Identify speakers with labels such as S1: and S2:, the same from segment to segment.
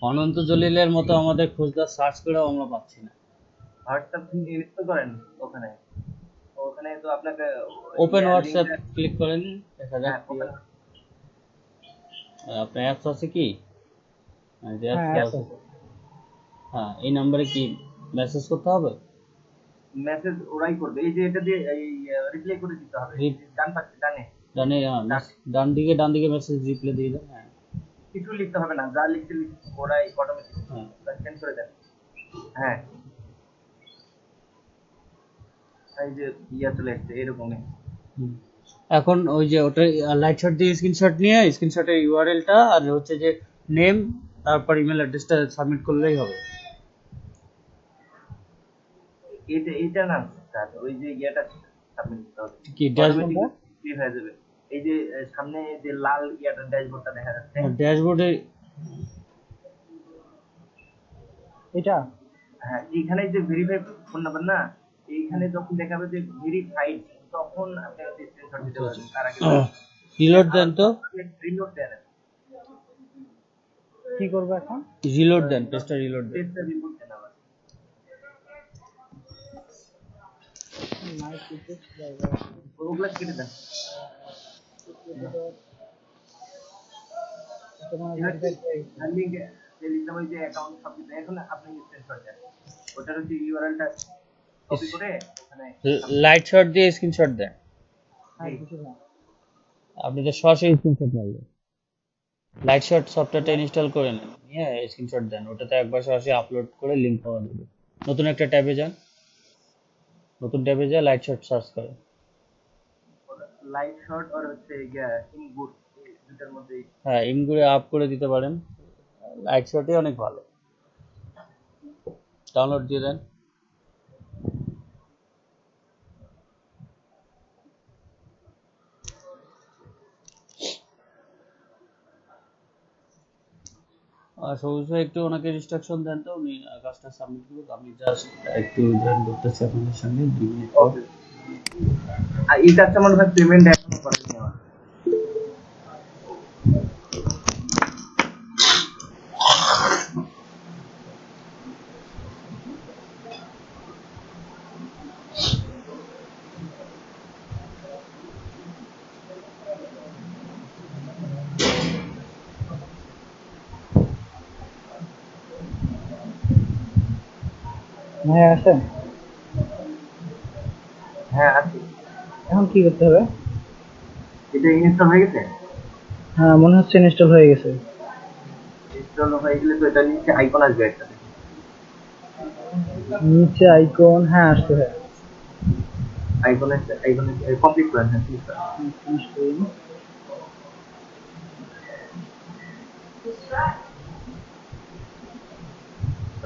S1: অনন্ত জলিলের মতো আমাদের খোঁজটা সার্চ করেও আমরা পাচ্ছি না।
S2: হোয়াটসঅ্যাপ ইনস্টল করেন ওখানে, ওখানে তো আপনাকে
S1: ওপেন হোয়াটসঅ্যাপ
S2: লিঙ্কটা।
S1: ক্লিক করেন, দেখা যাক
S2: হ্যাঁ
S1: কি
S2: ওপেন।
S1: হয়। আপনার অ্যাপস আছে কি? যে
S3: হ্যাঁ
S1: অ্যাপস
S3: অ্যাপস
S1: আছে।
S3: আছে।
S1: হ্যাঁ, এই নাম্বারে কি মেসেজ করতে হবে?
S2: মেসেজ ওরাই করবে, এই যে এটা দিয়ে এই রিপ্লাই করে দিতে হবে, এই যে ডান পাশে ডানে।
S1: ডানে, ডান দিকে মেসেজ রিপ্লাই দিয়ে দেন। হ্যাঁ
S2: কিছু লিখতে হবে না, যা লিখতে ওরাই অটোমেটিক
S1: হ্যাঁ।
S2: সেন্ড করে দেন। হ্যাঁ এই যে চলে আসছে এরকমই।
S1: এখন ওই যে ওটা লাইট শট দিয়ে স্ক্রিনশট নিয়ে স্ক্রিনশটের ইউআরএলটা আর হচ্ছে যে নেম তারপর ইমেল অ্যাড্রেসটা সাবমিট করলেই হবে।
S2: এটা না স্যার, ওই যে সাবমিট করতে হবে,
S1: কি ড্যাশবোর্ড?
S2: ফ্রি হয়ে যাবে। এই যে সামনে যে লাল ড্যাশবোর্ডটা দেখা যাচ্ছে,
S1: ড্যাশবোর্ডে
S3: এটা
S2: হ্যাঁ এইখানে যে ভেরিফাই ফোন নাম্বার না, এইখানে যখন দেখাবে যে ভেরিফাইড, তখন আপনি স্ক্রিনশট দিতে পারবেন। তার আগে
S1: রিলোড দেন তো,
S2: রিলোড দেন।
S3: কি করবো এখন?
S1: রিলোড দেন, পেজটা রিলোড দেন।
S2: পেজটা রিলোড দেন আবার।
S3: মাই টিকেট ড্রাইভার
S2: ওগুলা কেটে দেন।
S3: তোমার
S2: লিঙ্কে লিখলাম ওই যে অ্যাকাউন্ট সব কিছু, এখন আপনি স্ক্রিনশট দেন, ওটার হচ্ছে ইউআরএলটা কপি করে ওখানে
S1: লাইট শট দিয়ে স্ক্রিনশট দেন।
S3: আর কিছু না।
S1: আপনি তো সরাসরি স্ক্রিনশট মারবেন। লাইট শট সফটওয়্যারটা ইনস্টল করে নেন, নিয়ে স্ক্রিনশট দেন। ওটাতে একবার সরাসরি আপলোড করে লিংক পাওয়া যাবে। নতুন একটা ট্যাবে যান, নতুন ট্যাবে যা লাইট শট সার্চ করেন।
S2: লাইট শট আর হচ্ছে ইনগুড, দুটার মধ্যে।
S1: হ্যাঁ, ইনগুড়ে আপ করে দিতে পারেন। লাইট শটই অনেক ভালো, ডাউনলোড দিয়ে দেন। আর সবুজ ভাই একটু ওনাকে ইনস্ট্রাকশন দেন তো, উনি কাজটা সাবমিট করুক। আমি জাস্ট একটু জয়েন করতেছি আপনাদের সঙ্গে 2 মিনিট পর।
S2: আর এই কাজটা মনে হয় পেমেন্ট এখনো করেনি আমার।
S3: হ্যাঁ আছে।
S2: হ্যাঁ আছে।
S3: এখন কি করতে হবে?
S2: এটা ইনস্টল হয়ে গেছে।
S3: হ্যাঁ মনে হচ্ছে ইনস্টল হয়ে গেছে।
S2: ইনস্টল হয়ে গেলে তো এটা নিচে আইকন আসবে একটা,
S3: নিচে আইকন, হ্যাঁ আসছে। হ্যাঁ
S2: আইকনে কমপ্লিট করেন। হ্যাঁ ঠিক আছে।
S3: ফিনিশ করুন।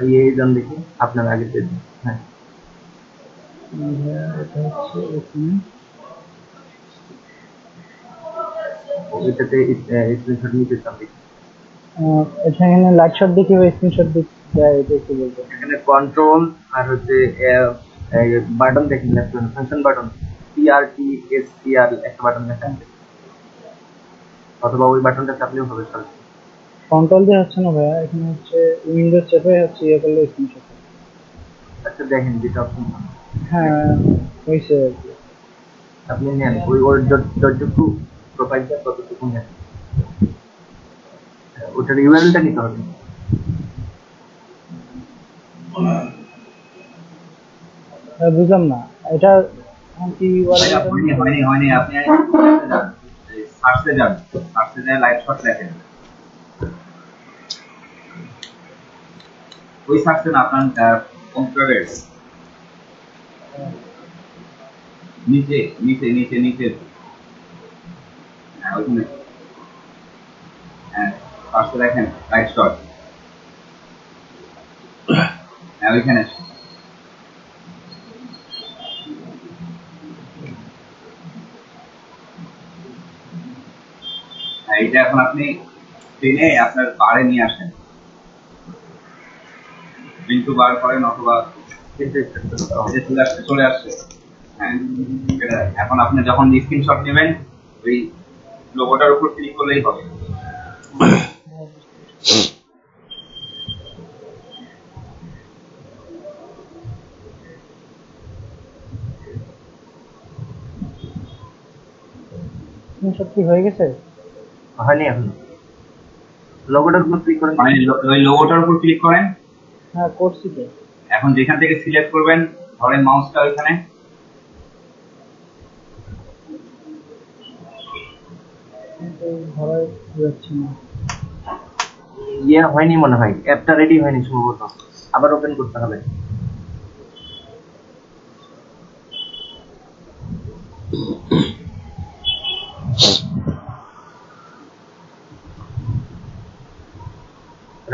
S2: ওই এই জন দেখি আপনার আগে পেজ। হ্যাঁ
S3: এটা হচ্ছে এখানে।
S2: এটাতে স্ক্রিনশট নিতে চান দেখি।
S3: এখানে লাইট শট দিয়ে কিভাবে স্ক্রিনশট দিতে যায় এটা একটু বলবো।
S2: এখানে কন্ট্রোল আর হচ্ছে বাটন দেখেন, ফাংশন বাটন, PRTSCR একটা বাটন দেখা আছে, অথবা ওই বাটনটা চাপলেও হবে সরাসরি।
S3: কন্ট্রোল দিয়ে হচ্ছে না ভাইয়া, এখানে হচ্ছে উইন্ডোজ চেপে হচ্ছে ইয়ে করলে স্ক্রিনশট।
S2: আচ্ছা দেখেন যেটা অপশন
S3: হ্যাঁ হয়েছে আর কি।
S2: আপনি নেন, ওই ওর যতটুকু প্রোফাইলটা ততটুকু নেন, ওটার ইউআরএলটা নিতে হবে।
S3: বুঝলাম না এটা কি
S4: হয়নি আপনি সার্চে যান, সার্চে যায় লাইভ শট লেখেন, ওই সার্চে না আপনার কম্পিউটারের নিচে নিচে নিচে নিচে ওইখানে সার্চে দেখেন লাইভ শট, ওইখানে এইটা এখন আপনি টেনে আপনার বারে নিয়ে আসেন, বিন্দু বার করেন অথবা চলে আসছে। হ্যাঁ এখন আপনি যখন স্ক্রিনশট নেবেন ওই লোগোটার উপর ক্লিক করলেই হবে।
S3: স্ক্রিনশট কি হয়ে গেছে?
S2: হয়নি এখন। লোগোটার উপর ক্লিক করেন।
S4: মানে ওই লোগোটার উপর ক্লিক করেন।
S3: হ্যাঁ করছি তো।
S4: এখন যেখান থেকে সিলেক্ট করবেন, ধরেন মাউসটা ওইখানে,
S3: কিন্তু ধরা যাচ্ছে না।
S2: ইয়ে হয়নি মনে হয়, অ্যাপটা রেডি হয়নি সম্ভবত, আবার ওপেন করতে হবে।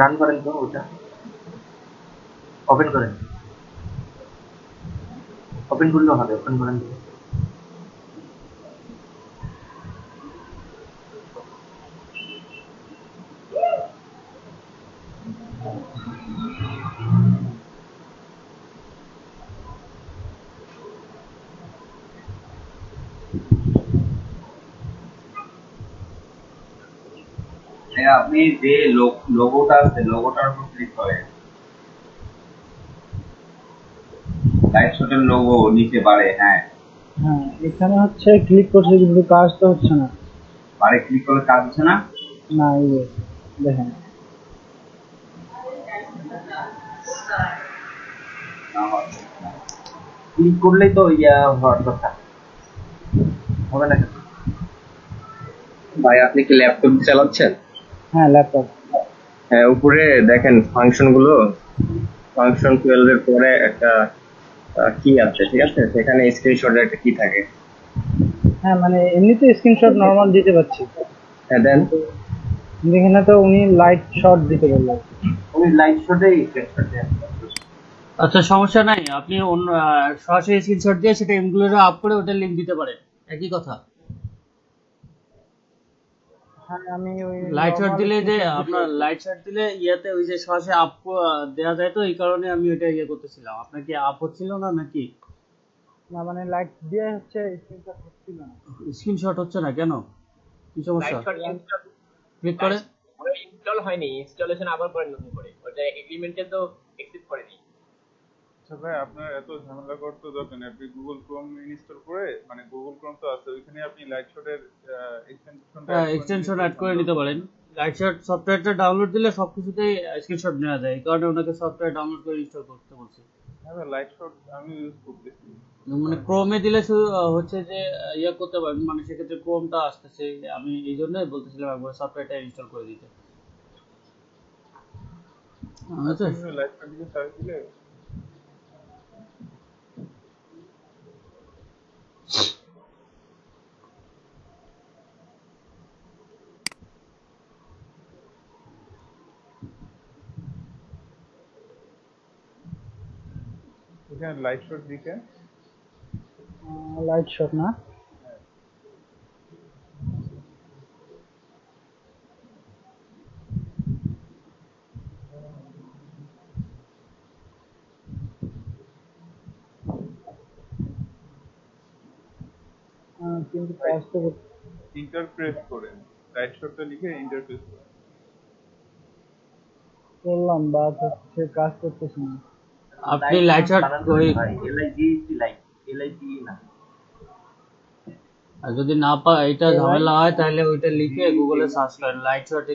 S2: রান করেন তো ওটা, ওপেন করেন, ওপেন করলেও হবে, ওপেন করেন তো।
S4: আপনি যে লোগোটা আছে লোগোটার উপর ক্লিক করেন, লাইট শটের লোগো নিচে বাড়ে, হ্যাঁ
S3: হ্যাঁ এখানে হচ্ছে ক্লিক করছি কিন্তু কাজ তো হচ্ছে না।
S4: বাড়ে, ক্লিক করলে কাজ হচ্ছে না।
S3: না এই যে দেখেন
S4: না হয় না।
S2: ক্লিক করলেই তো ইয়া হওয়ার কথা, হবে না কেন?
S5: ভাই আপনি কি ল্যাপটপ চালাচ্ছেন?
S3: হ্যাঁ ল্যাপটপ।
S5: হ্যাঁ, উপরে দেখেন ফাংশন গুলো, ফাংশন 12 এর পরে একটা কি আছে, ঠিক আছে, সেখানে স্ক্রিনশটের একটা কি থাকে।
S3: হ্যাঁ মানে এমনিতে স্ক্রিনশট নরমাল দিতে পারছি,
S5: হ্যাঁ দেন।
S3: কিন্তু এখানে তো উনি লাইট শট দিতে বললেন।
S2: ওই লাইট শটেই স্ক্রিনশট দেন।
S1: আচ্ছা সমস্যা নাই, আপনি অন্য সরাসরি স্ক্রিনশট দিয়ে সেটা এমগুলোরে আপ করে ওটা লিংক দিতে পারেন, একই কথা।
S3: হ্যাঁ আমি ওই
S1: লাইট শট
S3: নরমাল
S1: দিলে যে
S3: স্ক্রিনশট
S1: আপনার লাইট শট দিলে ইয়াতে ওই যে সরাসরি আপ দেওয়া যায়, তো এই কারণে আমি ওইটা ইয়ে করতেছিলাম। আপনার কি আপ হচ্ছিল না নাকি?
S3: না মানে লাইট দিয়ে হচ্ছে স্ক্রিনশট হচ্ছিল না।
S1: স্ক্রিনশট হচ্ছে না কেন, কি সমস্যা?
S6: লাইট শট ইনস্টল
S1: ক্লিক করে
S6: ইনস্টল হয়নি, ইনস্টলেশন আবার করেন নতুন করে, ওটা এগ্রিমেন্টে তো অ্যাকসেপ্ট করেনি।
S7: আচ্ছা ভাই, আপনার এত ঝামেলা করতে দরকার নেই। আপনি গুগল ক্রোম ইনস্টল করে, মানে গুগল ক্রোম তো আছে, ওইখানে আপনি লাইট শটের এক্সটেনশনটা অ্যাড করে
S1: এক্সটেনশন
S7: নিলে
S1: অ্যাড করে নিতে পারেন। লাইট শট সফটওয়্যারটা ডাউনলোড দিলে সবকিছুতেই স্ক্রিনশট নেওয়া যায়, এই কারণে ওনাকে সফটওয়্যার ডাউনলোড করে ইনস্টল করতে বলছি।
S7: হ্যাঁ লাইট শট আমি ইউজ করতেছি।
S1: মানে ক্রোমে দিলে শুধু হচ্ছে যে ইয়ে করতে পারবেন, মানে সেক্ষেত্রে ক্রোমটা আসতেছে, আমি এই জন্যই বলতেছিলাম একবার সফটওয়্যারটা ইনস্টল করে দিতে। আচ্ছা
S7: লাইট শট দিয়ে সার্চ দিলে এখানে লাইট শট দিকে
S3: লাইট শট না, কিন্তু কাজ তো
S7: ইন্টারপ্রেস করেন, লাইট শটটা লিখে ইন্টারপ্রেস করেন।
S3: করলাম বা হচ্ছে কাজ করতেছে না।
S1: আপনি লাইট শট ওই
S2: LIGHT লাইট, LIGE না।
S1: আর যদি না এটা ঝামেলা হয় তাহলে ওইটা লিখে গুগলে সার্চ করেন লাইট শট।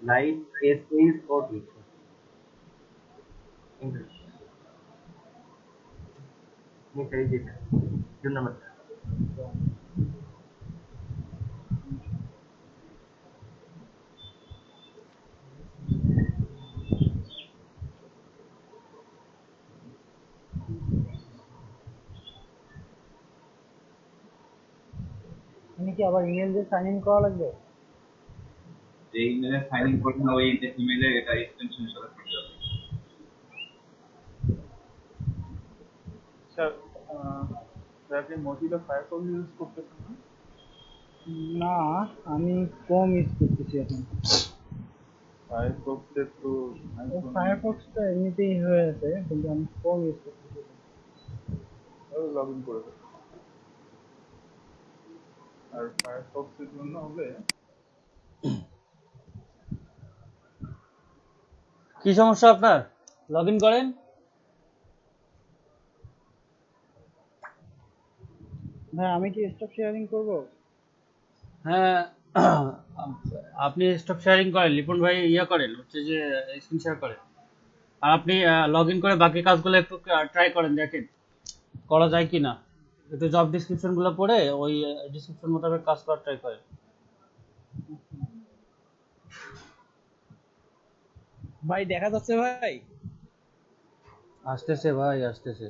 S2: লাইট SHOT নিচে এই যেটা জুন নাম্বারটা।
S3: মানে কি আবার ইমেল দিয়ে সাইন ইন করা লাগবে?
S4: যে ইমেলে সাইন ইন করবেন ওই ইমেলে এটা এক্সটেনশনের সাথে থাকতে হবে।
S7: আচ্ছা আপনি মজিলা ফায়ারফক্স ইউজ করতেছেন না?
S3: না আমি কম ইউজ করতেছি এখন।
S7: ফায়ারফক্সের তো
S3: ফায়ারফক্সটা এমনিতেই হয়ে আছে, কিন্তু আমি কম ইউজ করতেছি।
S7: লগ ইন করে দেবেন। আর ফায়ারফক্সের জন্য হলে
S1: কি সমস্যা আপনার? লগ ইন করেন।
S3: ভাই আমি কি স্টপ শেয়ারিং করব?
S1: হ্যাঁ, আপনি স্টপ শেয়ারিং করেন, লিপন ভাই ইয়া করেন, হচ্ছে যে স্ক্রিন শেয়ার করেন। আর আপনি লগ ইন করে বাকি কাজগুলো একটু ট্রাই করেন, দেখেন করা যায় কি না। একটু জব ডিসক্রিপশন গুলো পড়ে ওই ডিসক্রিপশন মোতাবেক কাজ করার ট্রাই করেন।
S6: ভাই দেখা যাচ্ছে ভাই।
S1: আসতেছে ভাই, আসতেছে।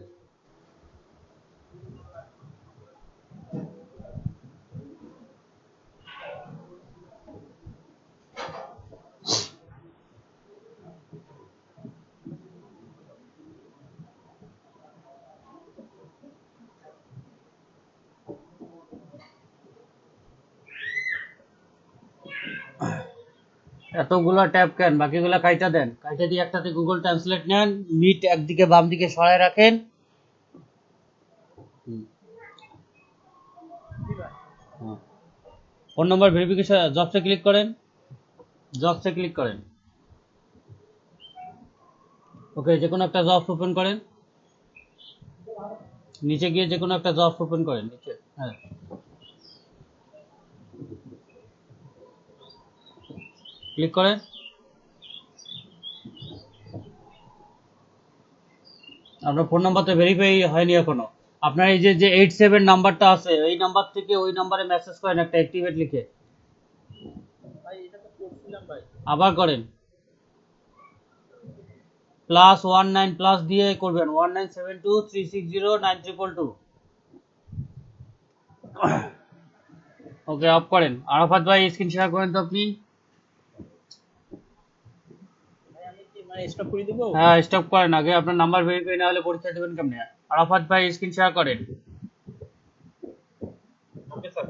S1: এতগুলা ট্যাব কেন, বাকিগুলা কাইটা দেন, কাইটা দিয়ে একটাতে গুগল ট্রান্সলেট নেন, মিট একদিকে বাম দিকে সরায় রাখেন। ফোন নম্বর ভেরিফিকেশন, জবসে ক্লিক করেন, জবসে ক্লিক করেন। ওকে, যে কোনো একটা জবস ওপেন করেন, নিচে গিয়ে যে কোনো একটা জবস ওপেন করেন নিচে। হ্যাঁ, ক্লিক করেন। আপনার ফোন নাম্বার তো ভেরিফাই হয়নি এখনো। আপনার এই যে যে 87 নাম্বারটা আছে, এই নাম্বার থেকে ওই নাম্বারে মেসেজ করেন একটা অ্যাক্টিভেট লিখে।
S6: ভাই এটা তো করছিলাম ভাই।
S1: আবার করেন, +19 প্লাস দিয়ে করবেন 1972360922। ওকে, অফ করেন। আরাফাত ভাই স্ক্রিন শেয়ার করেন তো আপনি।
S6: ভাই আমি কি মানে স্টপ করে দিব?
S1: হ্যাঁ, স্টপ করেন, আগে আপনার নাম্বার ভেরিফাই না হলে পরীক্ষা দেবেন কেমনে। আরাফাত ভাই স্ক্রিন শেয়ার করেন।
S6: Okay sir.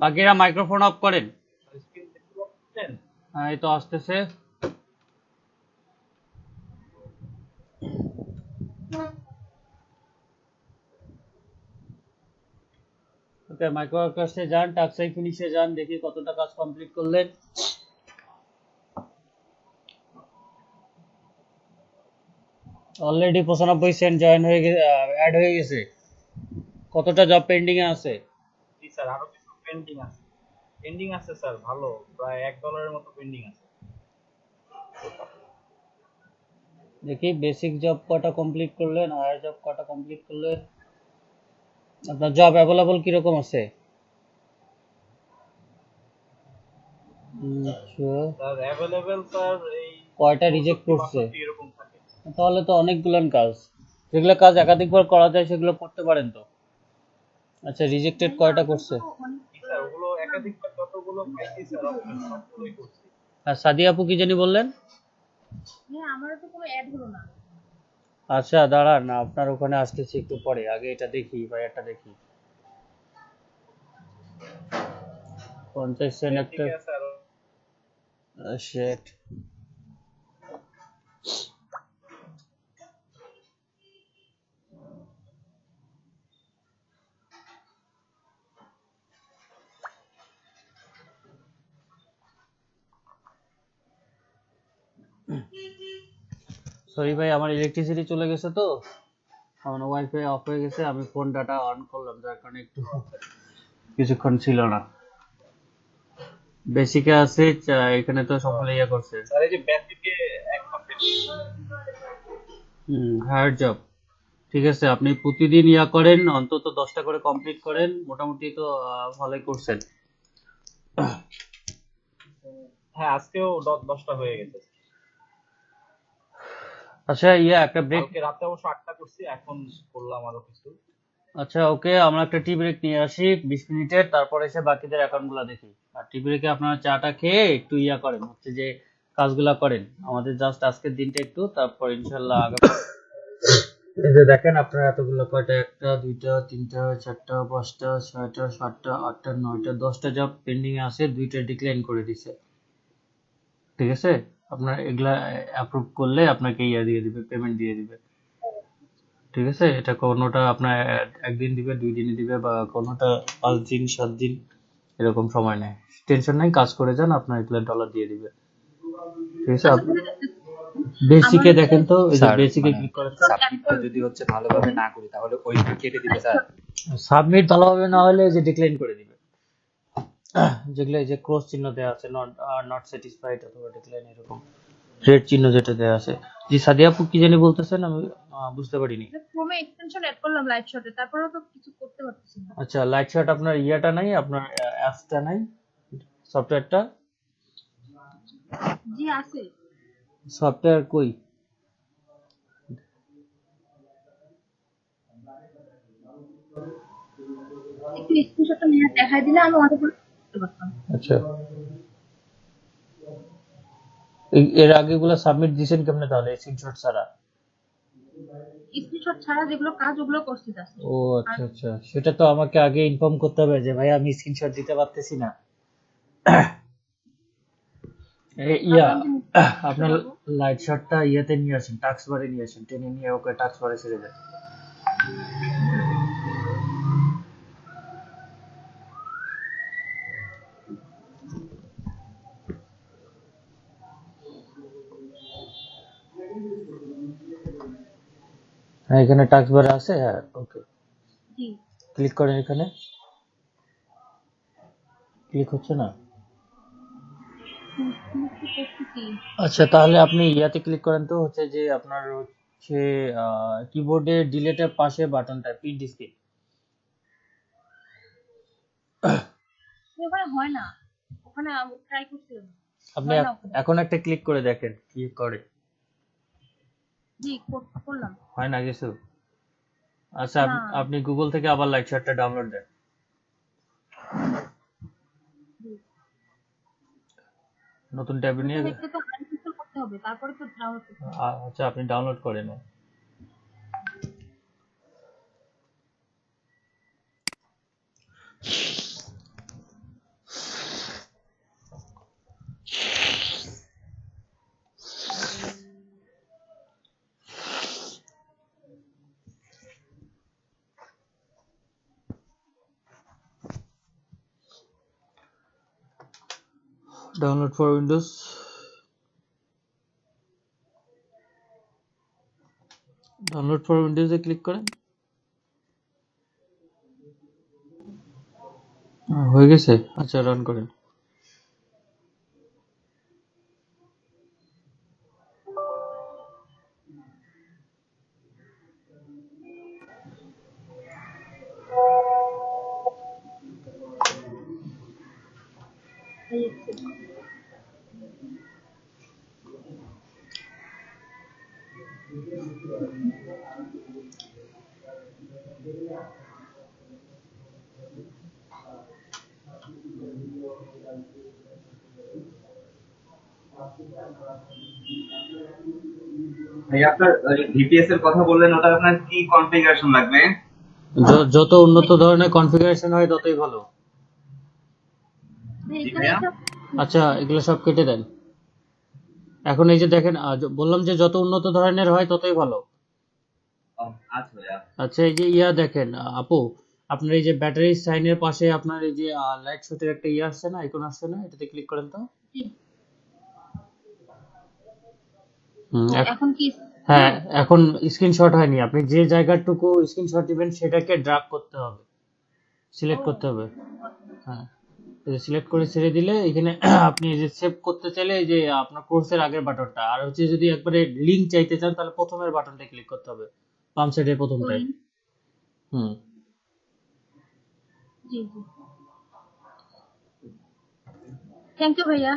S1: বাকিরা মাইক্রোফোন অফ করেন।
S6: স্ক্রিন দেখতে পাচ্ছেন?
S1: হ্যাঁ, এই তো আসতেছে। ওকে, মাইক্রোকাস্টে যান, টাক্সাই ফিনিশে যান, দেখি কতটা কাজ কমপ্লিট করলেন। অলরেডি 95 সেন্ট জয়েন হয়ে গেছে, অ্যাড হয়ে গেছে। কতটা জব পেন্ডিং এ আছে?
S6: জি স্যার, আরো কিছু পেন্ডিং আছে। পেন্ডিং আছে স্যার, ভালো প্রায় $1 মতো পেন্ডিং আছে।
S1: দেখি বেসিক জব কটা কমপ্লিট করলেন, হায়ার জব কটা কমপ্লিট করলেন। আপনার জব অ্যাভেলেবল কিরকম আছে? আচ্ছা,
S6: স্যার অ্যাভেলেবেল স্যার এই
S1: কয়টা রিজেক্ট
S6: 64
S1: করছে?
S6: 62 এরকম থাকে।
S1: তাহলে তো অনেকগুলান কাজ, যেগুলো কাজ একাধিকবার করা যায় সেগুলো করতে পারেন তো। আচ্ছা, রিজেক্টেড কয়টা করছে?
S6: জি স্যার, ওগুলো একাধিকবার যতগুলো পাইছি স্যার সবগুলোই করছি।
S1: আর সাদিয়া আপু কি জানি বললেন? আচ্ছা দাঁড়ান, আপনার ওখানে আসতেছি একটু পরে, আগে এটা দেখি ভাই, এটা দেখি। 50 সেন্ট একটা।
S6: ঠিক আছে স্যার।
S1: শিট। সরি ভাই, আমার ইলেকট্রিসিটি চলে গেছে তো, আমার ওয়াইফাই অফ হয়ে গেছে, আমি ফোন ডাটা অন করলাম, যার কারণে একটু কিছুক্ষণ ছিল না। বেসিকে আছে, এখানে তো সকলে ইয়া করছে।
S6: স্যার এই যে বেসিকে এক মাসের
S1: হায়ার জব, ঠিক আছে, আপনি প্রতিদিন ইয়া করেন, অন্তত 10টা করে কমপ্লিট করেন, মোটামুটি তো ভালোই করছেন।
S6: হ্যাঁ আজকেও 10টা হয়ে গেছে।
S1: আচ্ছা, ইয়া একটা ব্রেক।
S6: কালকে রাতে অবশ্য 8টা করছি, এখন করলাম আরো কিছু।
S1: আচ্ছা ওকে, আমরা একটা টি ব্রেক নিয়ে আসি 20 মিনিটের, তারপর এসে বাকিদের অ্যাকাউন্টগুলো দেখি। আর টি ব্রেকে আপনারা চাটা খেয়ে একটু ইয়া করেন, হচ্ছে যে কাজগুলা করেন আমাদের, জাস্ট আজকের দিনটা একটু, তারপর ইনশাল্লাহ আগামী। এই যে দেখেন আপনারা এতগুলো কয়টা, 1টা 2টা 3টা 4টা 5টা 6টা 7টা 8টা 9টা 10টা জব পেন্ডিং এ আছে, 2টা ডিক্লাইন করে দিছে। ঠিক আছে, আপনার এগুলা অ্যাপ্রুভ করলে আপনাকে ইয়া দিয়ে দিবে, পেমেন্ট দিয়ে দিবে। ঠিক আছে, এটা কোনোটা আপনার একদিন দিবে, 2 দিনে দিবে, বা কোনোটা 5 দিন 7 দিন, এরকম সময় নেয়। টেনশন নাই, কাজ করে যান, আপনার এগুলো ডলার দিয়ে দিবে। ঠিক আছে,
S8: আচ্ছা তাহলে আমার
S1: বেসিকে
S8: হচ্ছে
S1: দেখেন তো, এই যে
S9: স্যার
S1: বেসিকে
S9: মানে
S1: ক্লিক করেন।
S9: সাবমিটটা যদি হচ্ছে ভালোভাবে না করি তাহলে ওই কেটে দিবে স্যার।
S1: সাবমিট ভালোভাবে না হলে যে ডিক্লাইন করে দিবে, যেগুলো এই যে ক্রস চিহ্ন দেওয়া আছে, নট স্যাটিসফাইড অথবা ডিক্লাইন, এরকম রেড চিহ্ন যেটা দেওয়া আছে। জি সাদিয়া আপু কি জানি বলতেছেন, আমি বুঝতে পারিনি।
S8: ক্রোমে এক্সটেনশন অ্যাড করলাম লাইট শটে, তারপরেও তো কিছু করতে পারতেছি না।
S1: আচ্ছা, লাইট শট আপনার ইয়াটা নাই, আপনার অ্যাপসটা নাই, সফটওয়্যারটা।
S8: জি আছে।
S1: সফটওয়্যার কই?
S8: একটু স্ক্রিনশটটা নিয়ে দেখাই দিলে আমি অনেক করতে পারতাম।
S1: আচ্ছা, এর আগেগুলো সাবমিট দিয়েছেন কেমনে তাহলে স্ক্রিনশট ছাড়া?
S8: স্ক্রিনশট ছাড়া যেগুলো কাজ ওগুলো করছি জাস্ট।
S1: ও আচ্ছা আচ্ছা, সেটা তো আমাকে আগে ইনফর্ম করতে হবে যে ভাই আমি স্ক্রিনশট দিতে পারতেছি না। ইয়া, আপনার লাইট শটটা ইয়েতে নিয়ে আসেন, টাস্ক বারে নিয়ে আসেন, টেনে নিয়ে ওকে টাস্ক বারে ছেড়ে দেন। হ্যাঁ, এখানে টাস্ক বারে আছে, হ্যাঁ ওকে,
S8: জি
S1: ক্লিক করেন, এখানে ক্লিক হচ্ছে না।
S8: করতেছি।
S1: আচ্ছা, তাহলে আপনি ইয়াতে ক্লিক করেন তো, হচ্ছে যে আপনার হচ্ছে কিবোর্ডে ডিলেটের পাশে বাটনটা প্রিন্ট স্ক্রিন।
S8: ওখানে হয় না, ওখানে ট্রাই করছিলাম,
S1: আপনি
S8: হয় না ওখানে।
S1: এখন একটা ক্লিক করে দেখেন কি করে,
S8: জি করলাম।
S1: হয় না কিছু। আচ্ছা,
S8: না
S1: আপনি গুগল থেকে আবার লাইট শটটা ডাউনলোড দেন,
S8: জি,
S1: নতুন ট্যাবে নিয়ে।
S8: প্রথমে একটু তো ইনস্টল করতে হবে, তারপরে তো ডাউনলোড করতে হবে।
S1: আচ্ছা, আপনি ডাউনলোড করেন। Download for windows, download for উইন্ডোজে ক্লিক করেন। হয়ে গেছে, আচ্ছা রান করেন।
S8: এই হচ্ছে।
S4: ভাই আপনার ভিপিএস এর কথা বললেন, ওটা আপনার কি কনফিগারেশন লাগবে?
S1: যত উন্নত ধরনের কনফিগারেশন হয় ততই ভালো।
S4: জি
S8: এখানে
S4: ভাইয়া।
S8: একটা
S1: আচ্ছা, এগুলো সব কেটে দেন। এখন এই যে দেখেন, বললাম যে যত উন্নত ধরনের হয় ততই ভালো।
S4: ও, আচ্ছা ভাইয়া।
S1: আচ্ছা, এই যে ইয়া দেখেন, আপু আপনার এই যে ব্যাটারি সাইনের পাশে আপনার এই যে লাইট শটের একটা ইয়ে আসছে না, আইকন আসছে না, এটাতে ক্লিক করেন তো।
S8: জি,
S1: হুম,
S8: এখন কি
S1: হ্যাঁ, এখন স্ক্রিনশট হয়নি, আপনি যে জায়গাটুকু স্ক্রিনশট দিবেন সেটাকে ড্রাগ করতে হবে, সিলেক্ট করতে হবে। হ্যাঁ, সিলেক্ট করে ছেড়ে দিলে এখানে আপনি এই যে সেভ করতে চাইলে এই যে আপনার কোর্সের আগের বাটনটা, আর হচ্ছে যদি একবারে লিংক চাইতে চান তাহলে প্রথমের বাটনটা ক্লিক করতে হবে, বাম সাইডের প্রথমটাই। হুম,
S8: জি জি, থ্যাংক ইউ ভাইয়া।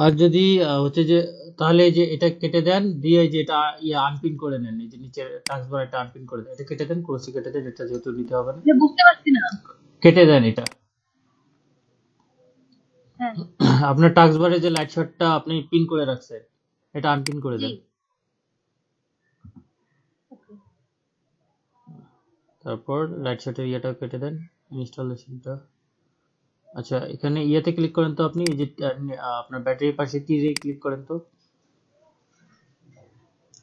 S1: আর যদি হচ্ছে যে, তাহলে এই যে এটা কেটে দেন, দিয়ে এই যে এটা ইয়ে আনপিন করে নেন, এই যে নিচের টাস্কবার এটা আনপিন করে দেন, এটা কেটে দেন, ক্রসি কেটে দেন, এটা যেহেতু নিতে হবে না,
S8: বুঝতে পারছি না।
S1: কেটে দেন এটা।
S8: হ্যাঁ
S1: আপনার টাস্কবারে যে লাইট শটটা আপনি পিন করে রাখছেন, এটা আনপিন করে
S8: জি,
S1: দেন।
S8: ওকে।
S1: তারপর লাইট শটের ইয়েটা কেটে দেন, ইনস্টলেশনটা। আচ্ছা, এখানে ইয়েতে ক্লিক করেন তো, আপনি এই যে আপনার ব্যাটারির পাশে তীরে ক্লিক করেন তো,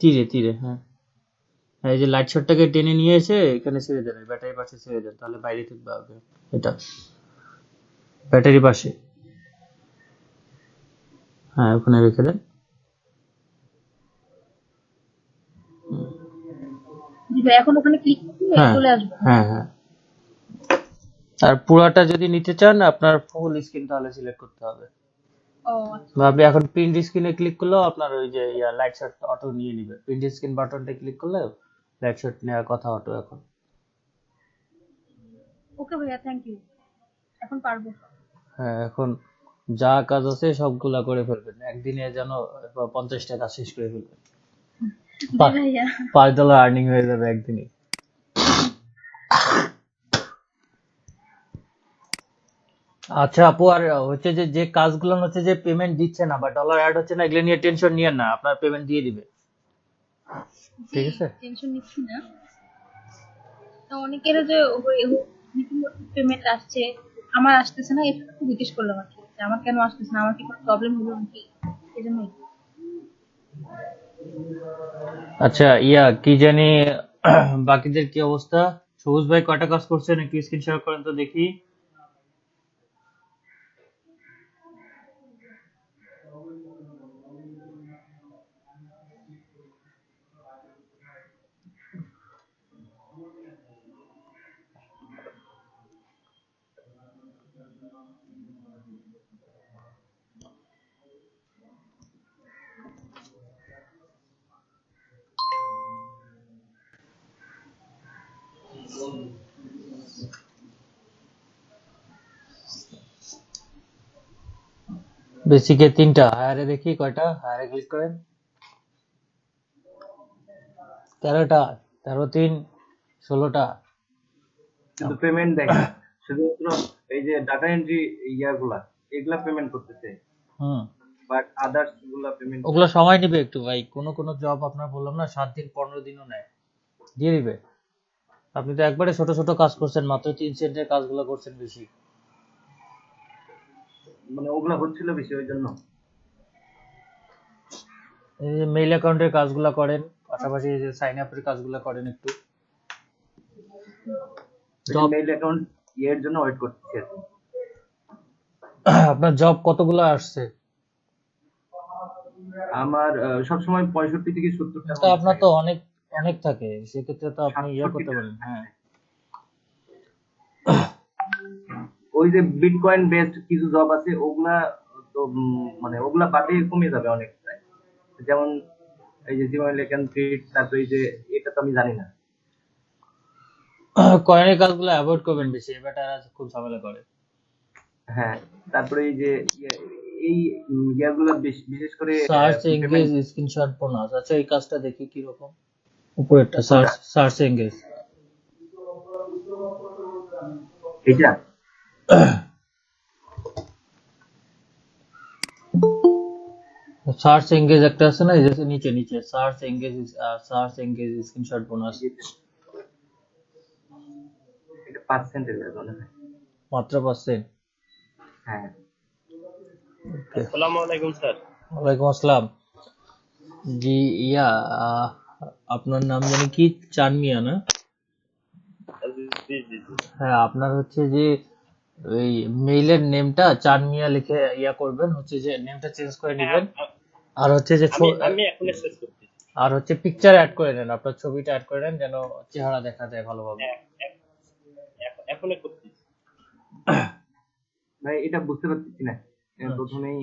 S1: তীরে তীরে, হ্যাঁ এই যে লাইট শটটাকে টেনে নিয়ে এসে এখানে ছেড়ে দেন, ব্যাটারির পাশে ছেড়ে দেন, তাহলে বাইরে থেকে হবে। এটা ব্যাটারি পাশে, হ্যাঁ ওখানে রেখে দেন।
S8: জি ভাই, এখন ওখানে ক্লিক করলে
S1: হ্যাঁ
S8: চলে আসবে।
S1: হ্যাঁ হ্যাঁ। আর পুরাটা যদি নিতে চান আপনার ফুল স্ক্রিন তাহলে সিলেক্ট করতে হবে।
S8: ও আচ্ছা।
S1: বা আপনি এখন প্রিন্ট স্ক্রিনে ক্লিক করলেও আপনার ওই যে লাইট শট অটো নিয়ে নিবে। প্রিন্ট স্ক্রিন বাটনটা ক্লিক করলে লাইট শট নেওয়ার কথা অটো এখন।
S8: ওকে ভাইয়া, থ্যাংক ইউ, এখন পারবো।
S1: হ্যাঁ এখন যা কাজ আছে সবগুলা করে ফেলবেন একদিনে, যেন 50টা কাজ শেষ করে ফেলবেন।
S8: জি ভাইয়া।
S1: $5 আর্নিং হয়ে যাবে একদিনে। আচ্ছা আপু, আর হচ্ছে যে যে কাজগুলো হচ্ছে যে পেমেন্ট দিচ্ছে না বা ডলার অ্যাড হচ্ছে না, এগুলো নিয়ে টেনশন নিয়েন না, আপনার পেমেন্ট দিয়ে দিবে। ঠিক আছে।
S8: টেনশন নিচ্ছি না। তো অনেকের যে পেমেন্ট আসছে, আমার আসতেছে না, এটা একটু জিজ্ঞেস করলাম আর কি, যে আমার কেন আসতেছে না, আমার কি কোনো প্রবলেম হলো নাকি, এই জন্যই।
S1: আচ্ছা কি জানি বাকিদের কি অবস্থা? সবুজ ভাই কয়টা কাজ করছেন একটু স্ক্রিন শেয়ার করেন তো দেখি। বেসিকে 3টা, হায়ারে দেখি কয়টা, হায়ারে ক্লিক করেন। 13টা, 13 3 16টা।
S2: কিন্তু পেমেন্ট দেখেন শুধুমাত্র এই যে ডাটা এন্ট্রি ইয়াগুলা, এগুলা পেমেন্ট করতেছে,
S1: হুম,
S2: বাট আদার্স গুলা পেমেন্ট।
S1: ওগুলো সময় নেবে একটু ভাই, কোন জব আপনার বললাম না 7 দিন 15 দিনও নেয়, দিয়ে দিবে। আপনি তো একবারে ছোট ছোট কাজ করছেন, মাত্র 3 সেন্টের কাজগুলো করছেন বেশি।
S2: মানে ওগুলা হচ্ছিল বেশি, ওই জন্য।
S1: এই যে মেইল অ্যাকাউন্টের কাজগুলো করেন, পাশাপাশি এই যে সাইন আপের কাজগুলো করেন একটু। জব
S2: মেইল অ্যাকাউন্ট এর জন্য ওয়েট করতেছি আর কি।
S1: আপনার জব কতগুলো আসছে?
S2: আমার সবসময় 65 থেকে 70টা
S1: তো আপনার তো অনেক অনেক থাকে, সেক্ষেত্রে তো আপনি করতে পারেন। হ্যাঁ
S2: ওই যে বিটকয়েন বেসড কিছু জব আছে, ওগুলা তো মানে ওগুলা বাদে কমে যাবে অনেক। যেমন এই যে জিমেইল অ্যাকাউন্ট ক্রিয়েট, তারপরে এই যে এটা তো আমি জানি না।
S1: কয়েনের কাজগুলো অ্যাভয়েড করবেন বেশি, এবারটা খুব ঝামেলা করে।
S2: হ্যাঁ, তারপরে এই যে এই ইয়াগুলো বিশেষ করে
S1: সার্চ এঙ্গেজ স্ক্রিনশট বোনাস। আচ্ছা এই কাজটা দেখি কি রকম। উপরেরটা সার্চ এঙ্গেজ,
S2: এটা
S1: সার্চ এঙ্গেজ একটা আছে না, এই যে নিচে নিচে সার্চ এঙ্গেজ স্ক্রিনশট বোনাস।
S2: এটা 5 সেন্টের মনে হয়,
S1: মাত্র 5 সেন্ট।
S2: হ্যাঁ।
S6: আসসালামু আলাইকুম স্যার।
S1: ওয়ালাইকুম আসসালাম। জি আপনার নাম জানি কি, চান মিয়া না?
S6: জি জি জি।
S1: হ্যাঁ আপনার হচ্ছে যে ওই মেইলের নেমটা চান মিয়া লিখে করবেন, হচ্ছে যে নেমটা চেঞ্জ করে নেবেন। আর হচ্ছে যে
S6: আমি এখন শেষ করছি।
S1: আর হচ্ছে পিকচার অ্যাড করে নেন, আপনার ছবিটা অ্যাড করে নেন যেন চেহারা দেখা যায় ভালোভাবে।
S6: এখন করছি
S2: ভাই এটা বুঝতে পারছি না, প্রথমেই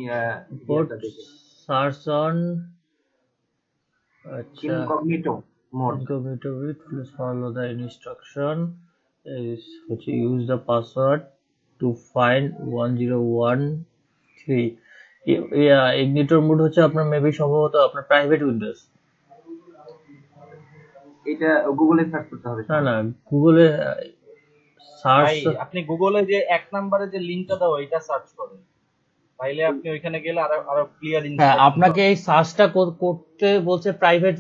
S1: সার্চ অন, আচ্ছা
S2: incognito mode,
S1: incognito with please follow the instruction is which use the password to find 1013। Ignitor mode হচ্ছে আপনার মেবি সম্ভবত আপনার প্রাইভেট উইন্ডোজ।
S2: এটা গুগলে সার্চ করতে হবে।
S1: না না, গুগলে সার্চ,
S6: আপনি গুগলে যে 1 নম্বরে যে লিংকটা দাও এটা সার্চ করেন, তাইলে আপনি ওইখানে গেলে আরো ক্লিয়ার
S1: হ্যাঁ আপনাকে এই সার্চটা করতে বলছে প্রাইভেট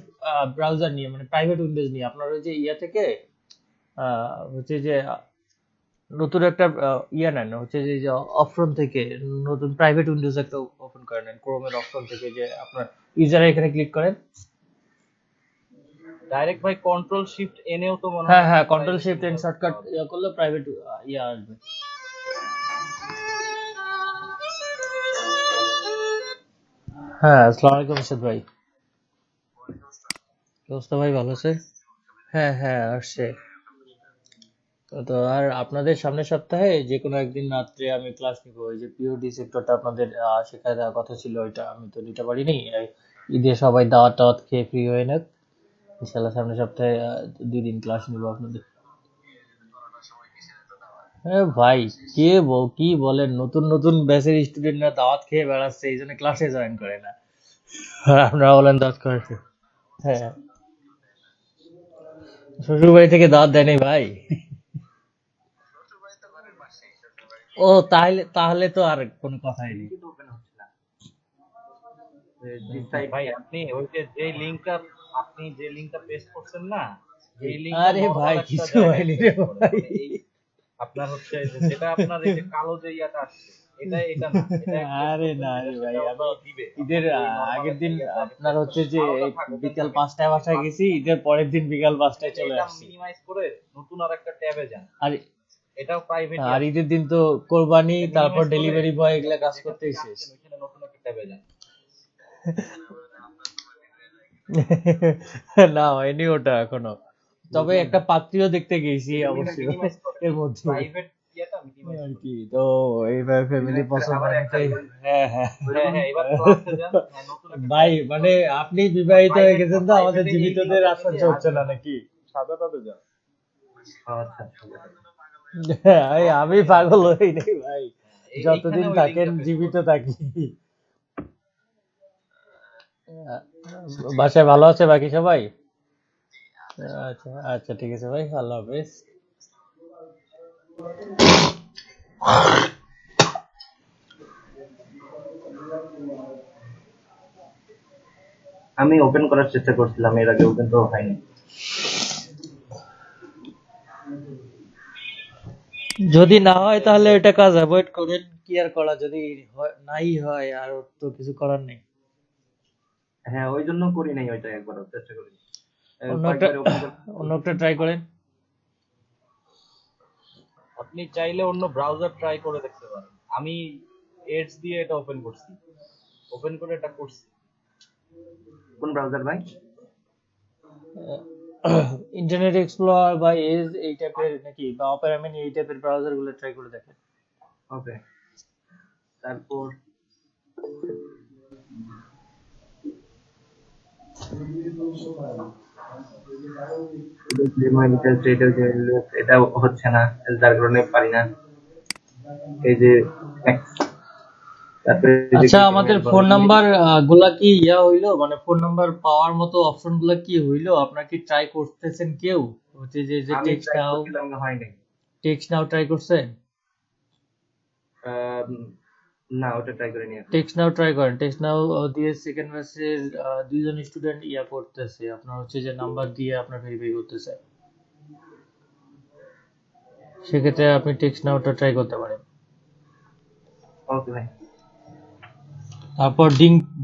S1: ব্রাউজার নিয়ে, মানে প্রাইভেট উইন্ডোজ নিয়ে। আপনার ওই যে থেকে হচ্ছে যে নতুন একটা নেন, হচ্ছে যে অপশন থেকে নতুন প্রাইভেট উইন্ডোজ একটা ওপেন করে নেন ক্রোমের অপশন থেকে, যে আপনার ইউজারে এখানে ক্লিক করেন।
S6: ডাইরেক্ট ভাই কন্ট্রোল শিফট এনেও তো মনে
S1: হ্যাঁ
S6: হয়
S1: হ্যাঁ,
S6: আপনার
S1: কন্ট্রোল
S6: প্রাইভেট
S1: শিফট এন্ড
S6: কোথাও
S1: শর্টকাট
S6: পাওয়া
S1: ইয়া করলে প্রাইভেট ইয়া আসবে। হ্যাঁ, আসসালামু আলাইকুম আসাদ ভাই, কি অবস্থা ভাই, ভালো আছে? হ্যাঁ হ্যাঁ, আসছে। তো আর আপনাদের সামনের সপ্তাহে যে কোনো একদিন রাত্রে আমি ক্লাস নিব, ওই যে পিওডি সেক্টরটা আপনাদের শেখায় দেওয়ার কথা ছিল, ওইটা আমি তো নিতে পারিনি। এই ঈদে সবাই দাওয়াত টাওয়াত খেয়ে ফ্রি হয়ে নেক, ইনশাল্লাহ সামনের সপ্তাহে 2 দিন ক্লাস নিব আপনাদের। হ্যাঁ ভাই, কি বলেন, নতুন নতুন ব্যাচের স্টুডেন্টরা দাওয়াত খেয়ে বেড়াচ্ছে, এই জন্য ক্লাসে জয়েন করে না। আর আপনারা বলেন দাওয়াত করেছে। হ্যাঁ, শ্বশুর বাড়ি থেকে দাওয়াত দেয়নি ভাই? ও তাহলে তাহলে তো আর কোনো কথাই নেই।
S2: কিন্তু ওপেন হচ্ছে না দিস
S6: যায়।
S2: সাইড।
S6: ভাই আপনি ওই যে যে লিংকটা পেস্ট করছেন না, এই লিংকটা
S1: আরে ভাই,
S6: নরমাল একটা
S1: কিছু
S6: জায়গায়
S1: হয়নি রে
S6: পেস্ট করেন,
S1: ভাই।
S6: মানে এই আপনার হচ্ছে যেটা আপনার এই যে কালো যে ইয়াটা আসছে, এটা না, এটা অ্যাক্সেস
S1: আরে
S6: করবেন,
S1: না
S6: যেটা
S1: রে ভাই,
S6: সেটা
S1: আমি
S6: ওটা দিবে
S1: ঈদের
S6: আপনাকে ওই নরমাল
S1: আগের
S6: একটা
S1: দিন
S6: ইয়াতে
S1: আপনার
S6: রিফ্রেশ
S1: হচ্ছে
S6: করেন।
S1: যে
S6: আলাদা
S1: এই
S6: থাক, ওপেন
S1: বিকাল
S6: থাকে।
S1: 5টায় বাসায় গেছি, ঈদের পরের দিন বিকাল 5টায় চলে
S6: এটা
S1: আসছি।
S6: মিনিমাইজ করে নতুন আর একটা ট্যাবে যান,
S1: আর
S6: এটাও প্রাইভেটই
S1: আর
S6: আছে।
S1: ঈদের দিন তো কোরবানি,
S6: এটা
S1: তারপর
S6: মিনিমাইজ করে
S1: ডেলিভারি বয়, এগুলা
S6: আপনি
S1: কাজ
S6: যেখান
S1: করতেই
S6: থেকে
S1: শেষ।
S6: আসছেন ওইখানে নতুন একটা ট্যাবে যান।
S1: না হয়নি ওটা এখনো, তবে একটা পাত্রীও দেখতে গেছি অবশ্য
S6: মিনিমাইজ করে
S1: এর মধ্যে
S6: প্রাইভেট ইয়েটা মিনিমাইজ
S1: আর
S6: করে।
S1: কি। তো এইভাবে ফ্যামিলি পছন্দ
S2: আবার একটা
S1: অনুযায়ী, হ্যাঁ হ্যাঁ
S6: হ্যাঁ হ্যাঁ, এবার ক্লাসে যান, হ্যাঁ নতুন একটা
S1: ভাই,
S6: ট্যাব
S1: মানে আপনি বিবাহিত হয়ে গেছেন তো, আমাদের
S6: প্রাইভেটে এই
S1: জীবিতদের
S6: লিঙ্কটা
S1: আর সহ্য
S6: নিলে
S1: হচ্ছে
S6: আসবে
S1: না
S6: না।
S1: নাকি?
S7: সাদা পাতে যান।
S2: আচ্ছা
S1: আমি পাগল হই নাই ভাই, যতদিন
S6: এইখানে ওই
S1: থাকেন
S6: লিঙ্কটা পেস্ট
S1: জীবিত
S6: করবেন।
S1: থাকি। বাসায় ভালো আছে বাকি সবাই? আচ্ছা আচ্ছা, ঠিক আছে ভাই, আল্লাহ হাফেজ।
S2: আমি ওপেন করার চেষ্টা করছিলাম এর আগে, ওপেন তো হয়নি।
S1: যদি না হয় তাহলে ওইটা কাজ অ্যাভয়েড করেন, কি আর করা, যদি নাই হয় আর তো কিছু করার নেই।
S2: হ্যাঁ, ওই জন্য করি নাই, ওইটা একবার চেষ্টা করি
S1: অন্য একটা
S2: কয়েকবার ওপেন
S1: অন্য একটা ট্রাই করেন।
S6: আপনি চাইলে অন্য ব্রাউজার ট্রাই করে দেখতে পারেন। আমি এডস দিয়ে এটা ওপেন করছি, ওপেন করে এটা করছি।
S2: কোন ব্রাউজার ভাই?
S1: ইন্টারনেট এক্সপ্লোরার বা এজ এই টাইপের নাকি, বা অপেরা মিনি এই টাইপের ব্রাউজার গুলো ট্রাই করে দেখেন।
S2: ওকে, তারপর এটা হচ্ছে না, যার কারণে পারি না। এই যে X, তারপরে এই যে
S1: আচ্ছা,
S2: Gmail
S1: আমাদের
S2: বলো।
S1: ফোন নাম্বার গুলা কি ইয়া হইলো, মানে ফোন নাম্বার পাওয়ার মতো অপশন গুলা কি হইলো? আপনার কি ট্রাই করতেছেন কেউ? হচ্ছে যে যে
S2: আমি
S1: টেক্সট
S2: ট্রাই
S1: নাও,
S2: করছিলাম, হয় নাই।
S1: ট্রাই করছেন?
S2: আহ, না, ওটা ট্রাই করিনি এখন।
S1: টেক্সট নাও ট্রাই করেন। টেক্সট নাও দিয়ে সেকেন্ড ব্যাচের 2জন স্টুডেন্ট ইয়া করতেছে, আপনার হচ্ছে যে নাম্বার দিয়ে আপনার ভেরিফাই করতেছে, সেক্ষেত্রে আপনি টেক্সট নাওটা ট্রাই করতে পারেন।
S2: ওকে ভাই।
S1: তারপর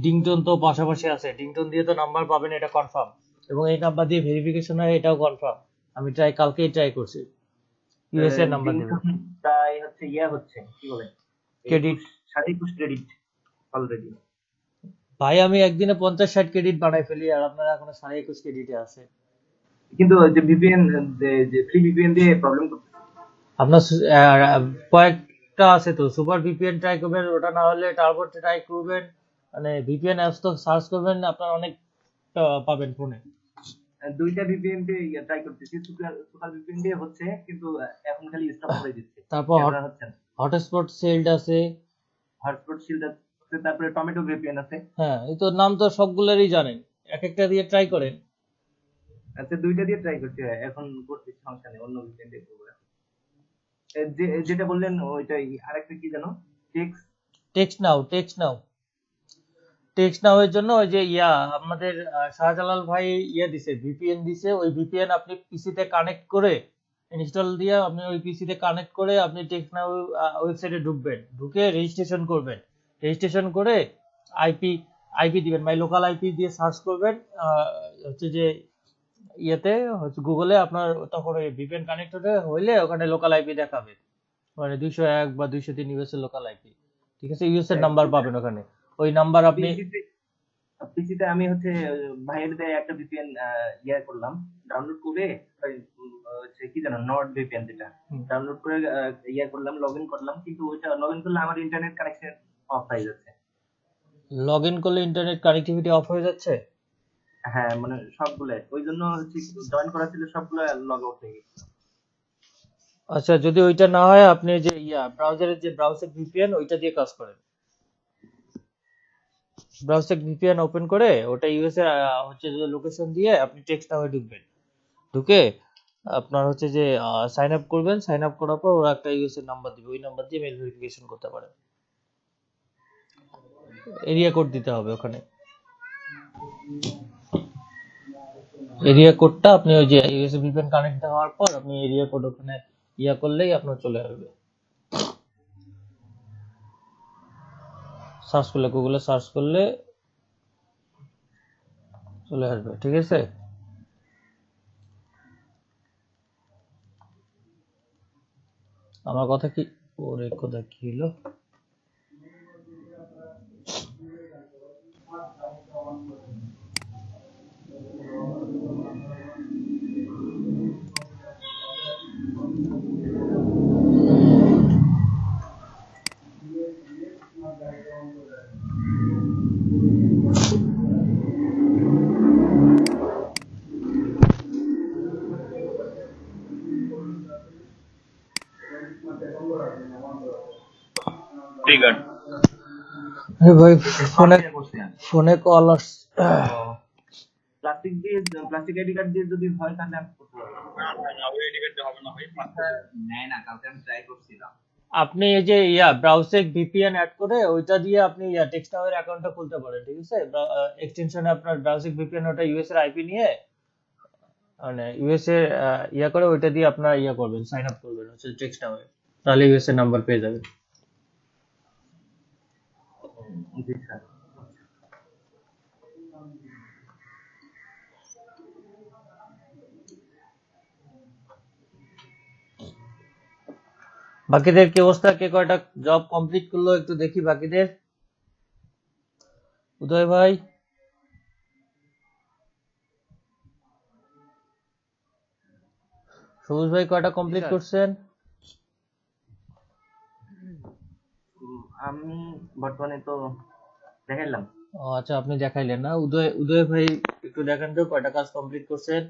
S1: ডিংটন তো পাশাপাশি আছে, ডিংটন দিয়ে তো নাম্বার পাবেন, এটা কনফার্ম, এবং এই নাম্বার দিয়ে ভেরিফিকেশন হয়, এটাও কনফার্ম। আমি কালকেই ট্রাই করছি, ইউএসএ নাম্বার দেবে।
S2: তাই হচ্ছে হচ্ছে কি বলে,
S1: ক্রেডিট
S2: 21 ক্রেডিট অলরেডি।
S1: ভাই, আমি একদিনে 50-60 ক্রেডিট বানাই ফেলি, আর আপনারা এখনো 21.5 ক্রেডিটে আছে।
S2: কিন্তু ওই যে ভিপিএন, যে ফ্রি ভিপিএন দিয়ে প্রবলেম করতেছে।
S1: আপনার কয়েকটা আছে তো, সুপার ভিপিএন ট্রাই করবেন, ওটা না হলে টার্বো ট্রাই করবেন, মানে ভিপিএন অ্যাপস তো সার্চ করবেন, আপনার অনেক পাবেন ফোনে।
S2: দুইটা ভিপিএন দিয়ে ট্রাই করতেছি, সুপার ভিপিএন দিয়ে হচ্ছে, কিন্তু এখন খালি স্টপ করে দিচ্ছে,
S1: তারপর
S2: ক্যামেরা হচ্ছে না।
S1: হটস্পট সেলড আছে,
S2: হটস্পট শিল্ড আছে, তারপরে টমেটো ভিপিএন আছে।
S1: হ্যাঁ, এই তো নাম তো সবগুলোরই জানেন, এক একটা দিয়ে ট্রাই করেন।
S2: আচ্ছা, দুইটা দিয়ে ট্রাই করছি, এখন করতেছি, সমস্যা নেই, অন্য ভিপিএন দিয়ে করবো এখন। যেটা বললেন ওইটাই, আরেকটা কি জানো,
S1: টেক্সট নাও এর জন্য ওই যে আমাদের শাহজালাল ভাই দিছে, ভিপিএন দিছে, ওই ভিপিএন আপনি পিসিতে কানেক্ট করে ইনস্টল দিয়ে আপনি ওই পিসিতে কানেক্ট করে আপনি টেক্সট নাও ওয়েবসাইটে ঢুকবেন, ঢুকে রেজিস্ট্রেশন করবেন, রেজিস্ট্রেশন করে আইপি দিবেন, মাই লোকাল আইপি দিয়ে সার্চ করবেন, হচ্ছে যে ইয়েতে হচ্ছে গুগলে আপনার তখন ওই ভিপিএন কানেক্টেড হইলে ওখানে লোকাল আইপি দেখাবে, মানে 201 বা 203 ইউএস এর লোকাল আইপি। ঠিক আছে, ইউএস এর নাম্বার পাবেন ওখানে, ওই নাম্বার আপনি
S2: পিসিতে আমি হচ্ছে ভাইয়ের দিয়ে একটা ভিপিএন ইয়ে করলাম, ডাউনলোড করে ওই, হচ্ছে কি জানো নর্ড ভিপিএন যেটা ডাউনলোড করে ইয়ে করলাম, লগইন করলাম, কিন্তু ওইটা লগইন করলে আমার ইন্টারনেট কানেকশন অফ হয়ে যাচ্ছে।
S1: লগ ইন করলে ইন্টারনেট কানেক্টিভিটি অফ হয়ে যাচ্ছে।
S2: হ্যাঁ মানে সবগুলো, ওই জন্য জয়েন করা ছিল সবগুলো লগ আউট হয়ে গেছে।
S1: আচ্ছা, যদি ওইটা না হয় আপনি যে ব্রাউজারের যে ব্রাউজার ভিপিএন ওইটা দিয়ে কাজ করেন। ব্রাউজার ভিপিএন ওপেন করে ওটা ইউএস এর হচ্ছে যে লোকেশন দিয়ে আপনি টেক্সট নাওয়ে ঢুকবেন, ঢুকে আপনার হচ্ছে যে সাইন আপ করবেন, সাইন আপ করার পর ওরা একটা ইউএস এর নাম্বার দিবে, ওই নাম্বার দিয়ে মেল ভেরিফিকেশন করতে পারেন। এরিয়া কোড দিতে হবে ওখানে, এরিয়া কোডটা আপনি ওই যে ইউএস ভিপিএন কানেক্ট হওয়ার পর আপনি এরিয়া কোড ওখানে ইয়া করলেই আপনার চলে আসবে। সার্চ করলে, গুগলে সার্চ করলে চলে আসবে। ঠিক আছে, আমার কথা কি, ওরে কথা কি হলো? আরে ভাই ফোনে কল আসছে।
S2: প্লাস্টিক আইডি কার্ড দিয়ে যদি হয় তাহলে আমি করতে পারবো।
S4: নেয় না, কালকে আমি ট্রাই করছিলাম।
S1: আপনি এই যে ব্রাউজার ভিপিএন অ্যাড করে ওইটা দিয়ে আপনি টেক্সট নাওয়ের অ্যাকাউন্টটা খুলতে পারেন। ঠিক আছে, এক্সটেনশনে আপনার ব্রাউজার ভিপিএন ওটা ইউএস এর আইপি নিয়ে মানে ইউএস এর করে ওইটা দিয়ে আপনার করবেন, সাইন আপ করবেন হচ্ছে টেক্সট নাওয়ে, তাহলে ইউএস এর নাম্বার পেয়ে যাবেন।
S2: জি স্যার।
S1: বাকিদের কি অবস্থা, কে কয়টা জব কমপ্লিট করলো একটু দেখি বাকিদের। উদয় ভাই, সবুজ ভাই কয়টা কমপ্লিট করছেন?
S2: আমি বর্তমানে তো দেখাইলাম।
S1: ও আচ্ছা, আপনি দেখাইলেন না। উদয় ভাই একটু দেখান তো কয়টা কাজ কমপ্লিট করছেন।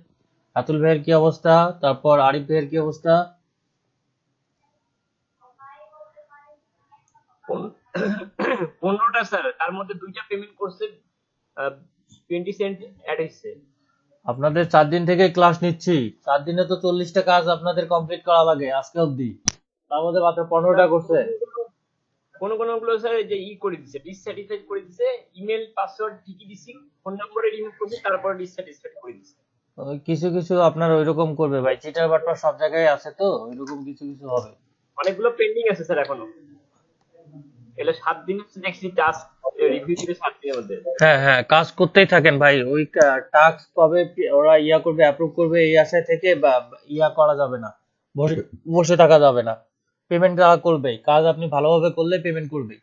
S1: আতুল ভাইয়ের কি অবস্থা, তারপর আরিফ ভাইয়ের কি অবস্থা?
S10: 15টা স্যার, তার মধ্যে 2টা পেমেন্ট করছে, 20 সেন্ট অ্যাড হইছে।
S1: আপনাদের 4 দিন থেকে ক্লাস নিচ্ছি, 4 দিনে তো 40টা কাজ আপনাদের কমপ্লিট করা লাগে আজকে অবধি, তার মধ্যে মাত্র 15টা করছে।
S10: কোন গুলো স্যার যে করে দিছে, ডিসস্যাটিসফাইড করে দিছে, ইমেল পাসওয়ার্ড ঠিকই দিছি, ফোন নম্বরে রিমুভ করছি, তারপর ডিসস্যাটিসফাইড করে দিছে।
S1: ওই কিছু কিছু আপনার ওইরকম করবে ভাই, চিটার বাটপার সব জায়গায় আছে, তো ওইরকম কিছু কিছু হবে।
S10: অনেকগুলো পেন্ডিং আছে স্যার এখনো, এলে 7 দিন দেখছি টাস্ক রিভিউ দিবে 7 দিনের মধ্যে।
S1: হ্যাঁ হ্যাঁ, কাজ করতেই থাকেন ভাই, ওই টাস্ক কবে ওরা করবে, অ্যাপ্রুভ করবে, এই আশায় থেকে বা করা যাবে না, বসে বসে থাকা যাবে না। পেমেন্ট তারা করবেই, কাজ আপনি ভালোভাবে করলে পেমেন্ট করবে।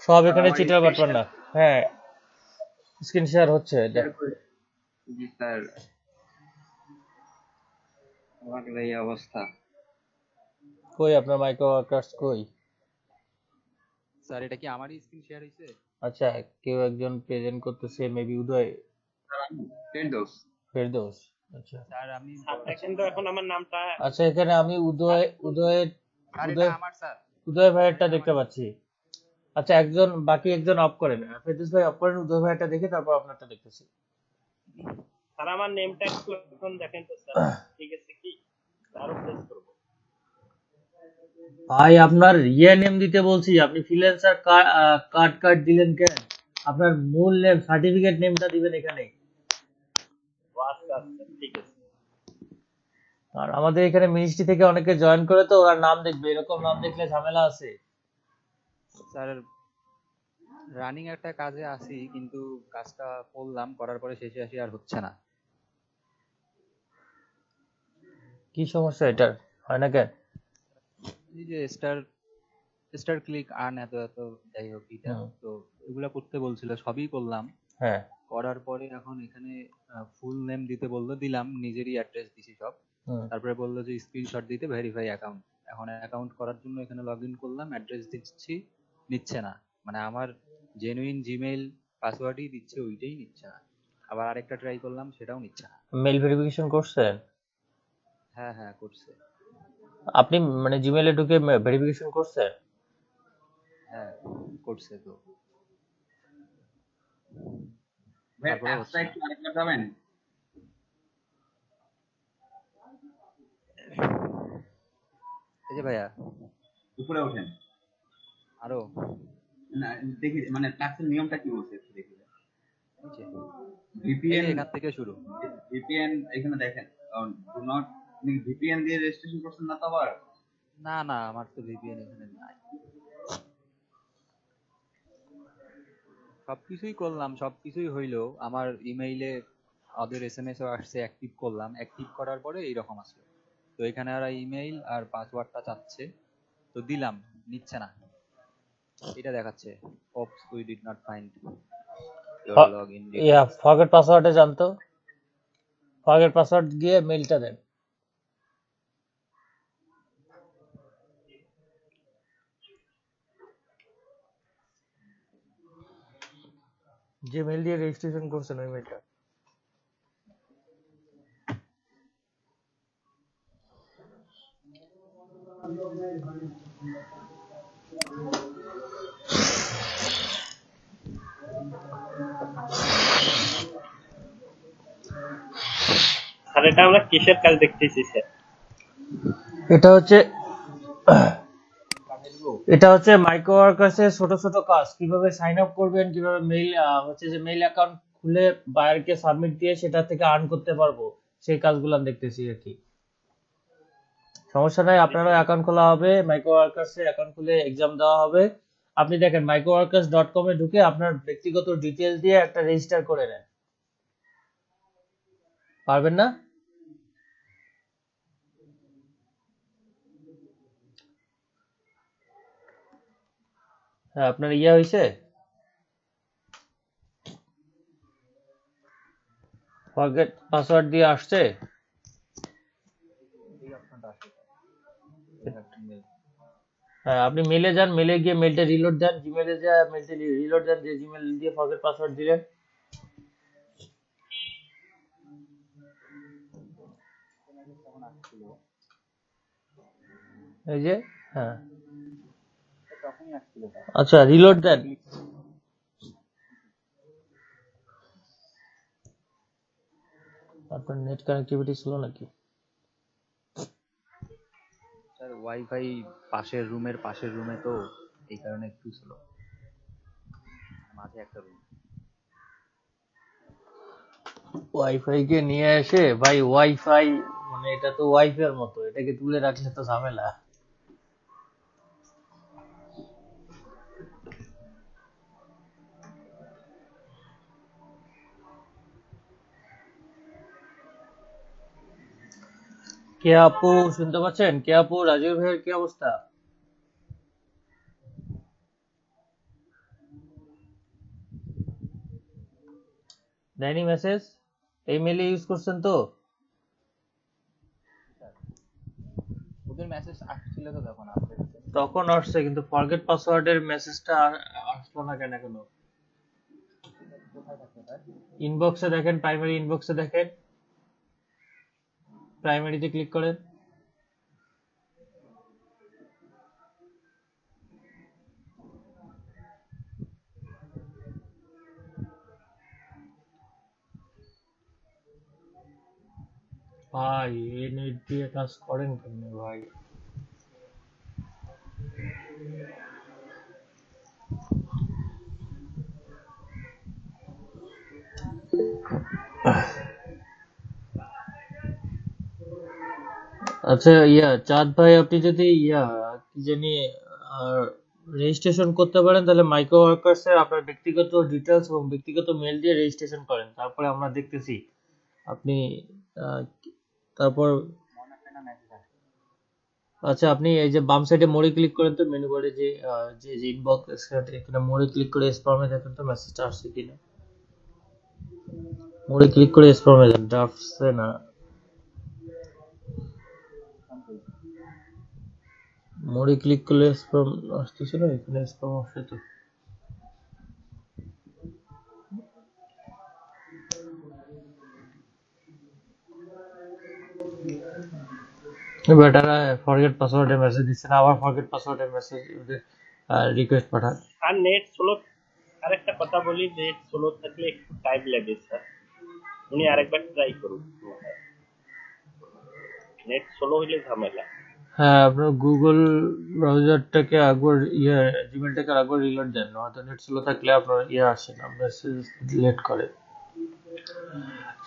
S1: সব এখানে চিটার বাটপার না। হ্যাঁ, স্ক্রিন শেয়ার হচ্ছে।
S5: জি স্যার, আমার এই অবস্থা।
S1: কই আপনার মাইক্রো ওয়ার্কার্স কই?
S9: স্যার এটা কি আমারই স্ক্রিন শেয়ার হইছে?
S1: আচ্ছা, কেউ একজন প্রেজেন্ট করতেছে, মেবি উদয়, ফেরদৌস। আচ্ছা
S9: স্যার আমি
S10: দেখেন তো এখন আমার নামটা।
S1: আচ্ছা, এখানে আমি
S9: স্যার এটা আমার স্যার।
S1: উদয় ভাইয়েরটা দেখতে পাচ্ছি। আচ্ছা, বাকি একজন অফ করেন, ফেরদৌস ভাই অফ করেন, উদয় ভাইয়েরটা দেখে তারপর আপনারটা দেখতেছি।
S10: স্যার আমার নেমটা একটু এখন দেখেন তো স্যার, ঠিক আছে কি? আরো প্রেস করব
S1: ভাই আপনার নেম দিতে বলছি, আপনি ফ্রিল্যান্সার কার্ড দিলেন কেন? আপনার মূল নেম, সার্টিফিকেট নেমটা দিবেন এখানে।
S10: আচ্ছা ঠিক আছে।
S1: আর আমাদের এখানে মিনিস্ট্রি থেকে অনেকে জয়েন করে, তো ওরা নাম দেখবে, এরকম নাম দেখলে ঝামেলা আছে।
S9: স্যার রানিং একটা কাজে আছি, কিন্তু কাজটা করলাম, করার পরে শেষে আসি আর হচ্ছে না।
S1: কি সমস্যা এটার? হয় না কেন?
S9: এই যে স্টার ক্লিক আর্ন এত এত যাই হোক এটা,
S1: হুম।
S9: তো এগুলা করতে বলছিল, সবই করলাম।
S1: হ্যাঁ
S9: করার পরে এখন এখানে ফুল নেম দিতে বললো, দিলাম, নিজেরই অ্যাড্রেস দিছি সব।
S1: হুম।
S9: তারপরে বললো যে স্ক্রিনশট দিতে, ভেরিফাই অ্যাকাউন্ট। এখন অ্যাকাউন্ট করার জন্য এখানে লগ ইন করলাম, অ্যাড্রেস দিচ্ছি, নিচ্ছে না। মানে আমার জেনুইন জিমেইল পাসওয়ার্ডই দিচ্ছে, ওইটাই নিচ্ছে না। আবার আরেকটা ট্রাই করলাম, সেটাও নিচ্ছে না।
S1: মেল ভেরিফিকেশন করছেন?
S9: হ্যাঁ হ্যাঁ করছে।
S1: আপনি মানে জিমেইলে ঢুকে ভেরিফিকেশন করছেন?
S9: হ্যাঁ করছে তো,
S4: ভাই
S9: তারপরে
S4: অ্যাপসটা
S9: হচ্ছে না।
S4: একটু আরেকবার যাবেন।
S9: এই যে ভাইয়া,
S4: উপরে ওঠেন।
S9: আরো
S4: না দেখি মানে টাক্সের নিয়মটা কি বলছে একটু দেখি।
S9: নিচে, এই যে
S4: ভিপিএন
S9: এখান থেকে শুরু।
S4: ভিপিএন এখানে দেখেন, ডু নট ভিপিএন দিয়ে রেজিস্ট্রেশন করছেন না তো আবার?
S9: না না, আমার তো ভিপিএন এখানে নাই। সবকিছুই করলাম, সবকিছুই হইলো, আমার ইমেইলে ওদের এসএমএস ও আসছে, অ্যাক্টিভ করলাম, অ্যাক্টিভ করার পরে এইরকম আসলো। তো এখানে ওরা ইমেইল আর পাসওয়ার্ডটা চাচ্ছে, তো দিলাম, নিচ্ছে না। এটা দেখাচ্ছে oops we did not find your login details.
S1: Forget পাসওয়ার্ডে যান তো, ফরগেট পাসওয়ার্ড গিয়ে মেইলটা দেন। যে মেইল দিয়ে রেজিস্ট্রেশন করছেন ওই মেইলটা।
S10: স্যার এটা আমরা কিসের কাজ দেখতেছি স্যার?
S1: এটা হচ্ছে মাইক্রো ওয়ার্কার্সের ছোট ছোট কাজ, কিভাবে সাইন আপ করবেন, কিভাবে মেইল হচ্ছে যে মেইল অ্যাকাউন্ট খুলে বায়ারকে সাবমিট দিয়ে সেটা থেকে আর্ন করতে পারবো, সেই কাজগুলো আমি দেখতেছি আর কি। সমস্যা নাই, আপনারা অ্যাকাউন্ট খোলা হবে, মাইক্রো ওয়ার্কার্সে অ্যাকাউন্ট খুলে এক্সাম দেওয়া হবে। আপনি দেখেন microworkers.com এ ঢুকে আপনার ব্যক্তিগত ডিটেইলস দিয়ে একটা রেজিস্টার করে নেন। পারবেন না? হ্যাঁ আপনার ইয়া হইছে, ফরগেট পাসওয়ার্ড দিয়ে আসছে।
S9: এই অপশনটা আসে, একটা মেইল।
S1: হ্যাঁ আপনি মেলে যান, মেলে গিয়ে মেলটা রিলোড দেন, জিমেলে যা মেলটা রিলোড দেন, যে জিমেল দিয়ে ফরগেট পাসওয়ার্ড দিলেন।
S9: তখন আসছিল,
S1: এই যে হ্যাঁ
S9: তখনই আসছিল স্যার।
S1: আচ্ছা রিলোড দেন। আপনার নেট কানেক্টিভিটি স্লো নাকি?
S9: স্যার ওয়াইফাই পাশের রুমে তো, এই কারণে একটু স্লো, মাঝে একটা রুম।
S1: ওয়াইফাই কে নিয়ে এসে ভাই, ওয়াইফাই মানে এটা তো ওয়াইফাই এর মতো, এটাকে তুলে রাখলে তো ঝামেলা। কে আপু শুনতে পাচ্ছেন? কে আপু, রাজীব ভাইয়ের কি অবস্থা? দেয়নি মেসেজ? এই মেলে ইউজ করছেন তো?
S9: ওদের মেসেজ আসছিল তো তখন, আপডেট
S1: তখন আসছে, কিন্তু ফরগেট পাসওয়ার্ডের মেসেজটা আসলো না কেন এখনো?
S9: কোথায় থাকবে স্যার?
S1: ইনবক্সে দেখেন, প্রাইমারি ইনবক্সে দেখেন, প্রাইমারিতে ক্লিক করেন। ভাই এই নেট দিয়ে কাজ করেন কেমনে ভাই? আচ্ছা চাঁদ ভাই, আপনি যদি কি জানি রেজিস্ট্রেশন করতে পারেন, তাহলে মাইক্রো ওয়ার্কার্স এর আপনার ব্যক্তিগত ডিটেলস এবং ব্যক্তিগত মেল দিয়ে রেজিস্ট্রেশন করেন, তারপরে আমরা দেখতেছি আপনি তারপর আচ্ছা, আপনি এই যে বাম সাইডে মোড়ে ক্লিক করেন তো, মেনু বারে যে যে ইনবক্স এখানে মোড়ে ক্লিক করে স্প্যামে দেখেন তো মেসেজটা আসছে কিনা। মোড়ে ক্লিক করে স্প্যামে দেন, আসছে না। মোড়ে ক্লিক করলে স্প্যাম আসতেছে না, এখানে স্প্যাম আসছে তো। বেটারা ফরগেট পাসওয়ার্ডের মেসেজ দিচ্ছে না, আবার ফরগেট পাসওয়ার্ডের মেসেজ রিকোয়েস্ট পাঠান।
S10: আর নেট স্লো, আরেকটা কথা বলি, নেট স্লো থাকলে একটু টাইম লাগে স্যার, উনি আরেকবার ট্রাই করুন। নেট স্লো হইলে ঝামেলা।
S1: হ্যাঁ, আপনার গুগল ব্রাউজারটাকে একবার জিমেলটাকে একবার রিলোড দেন, নয়তো নেট স্লো থাকলে আপনার আসে না, মেসেজ লেট করে।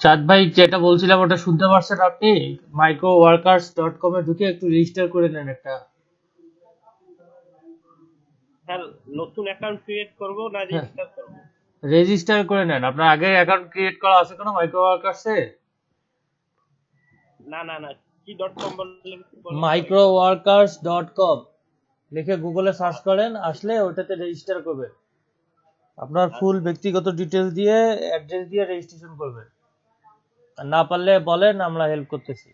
S1: চাঁদ ভাই যেটা বলছিলাম ওটা শুনতে পারছেন আপনি? microworkers.com এ ঢুকে একটু রেজিস্টার করে নেন একটা।
S10: স্যার নতুন অ্যাকাউন্ট ক্রিয়েট করব না রেজিস্টার করব?
S1: রেজিস্টার করে নেন। আপনার আগে অ্যাকাউন্ট ক্রিয়েট করা আছে কোনো মাইক্রোওয়ার্কার্সে?
S10: না না না, কি .com বললেন?
S1: microworkers.com লিখে গুগলে সার্চ করেন, আসলে ওটাতে রেজিস্টার করবেন। আপনার ফুল ব্যক্তিগত ডিটেইলস দিয়ে অ্যাড্রেস দিয়ে রেজিস্ট্রেশন করবেন। আর না পারলে বলেন, আমরা হেল্প করতেছি।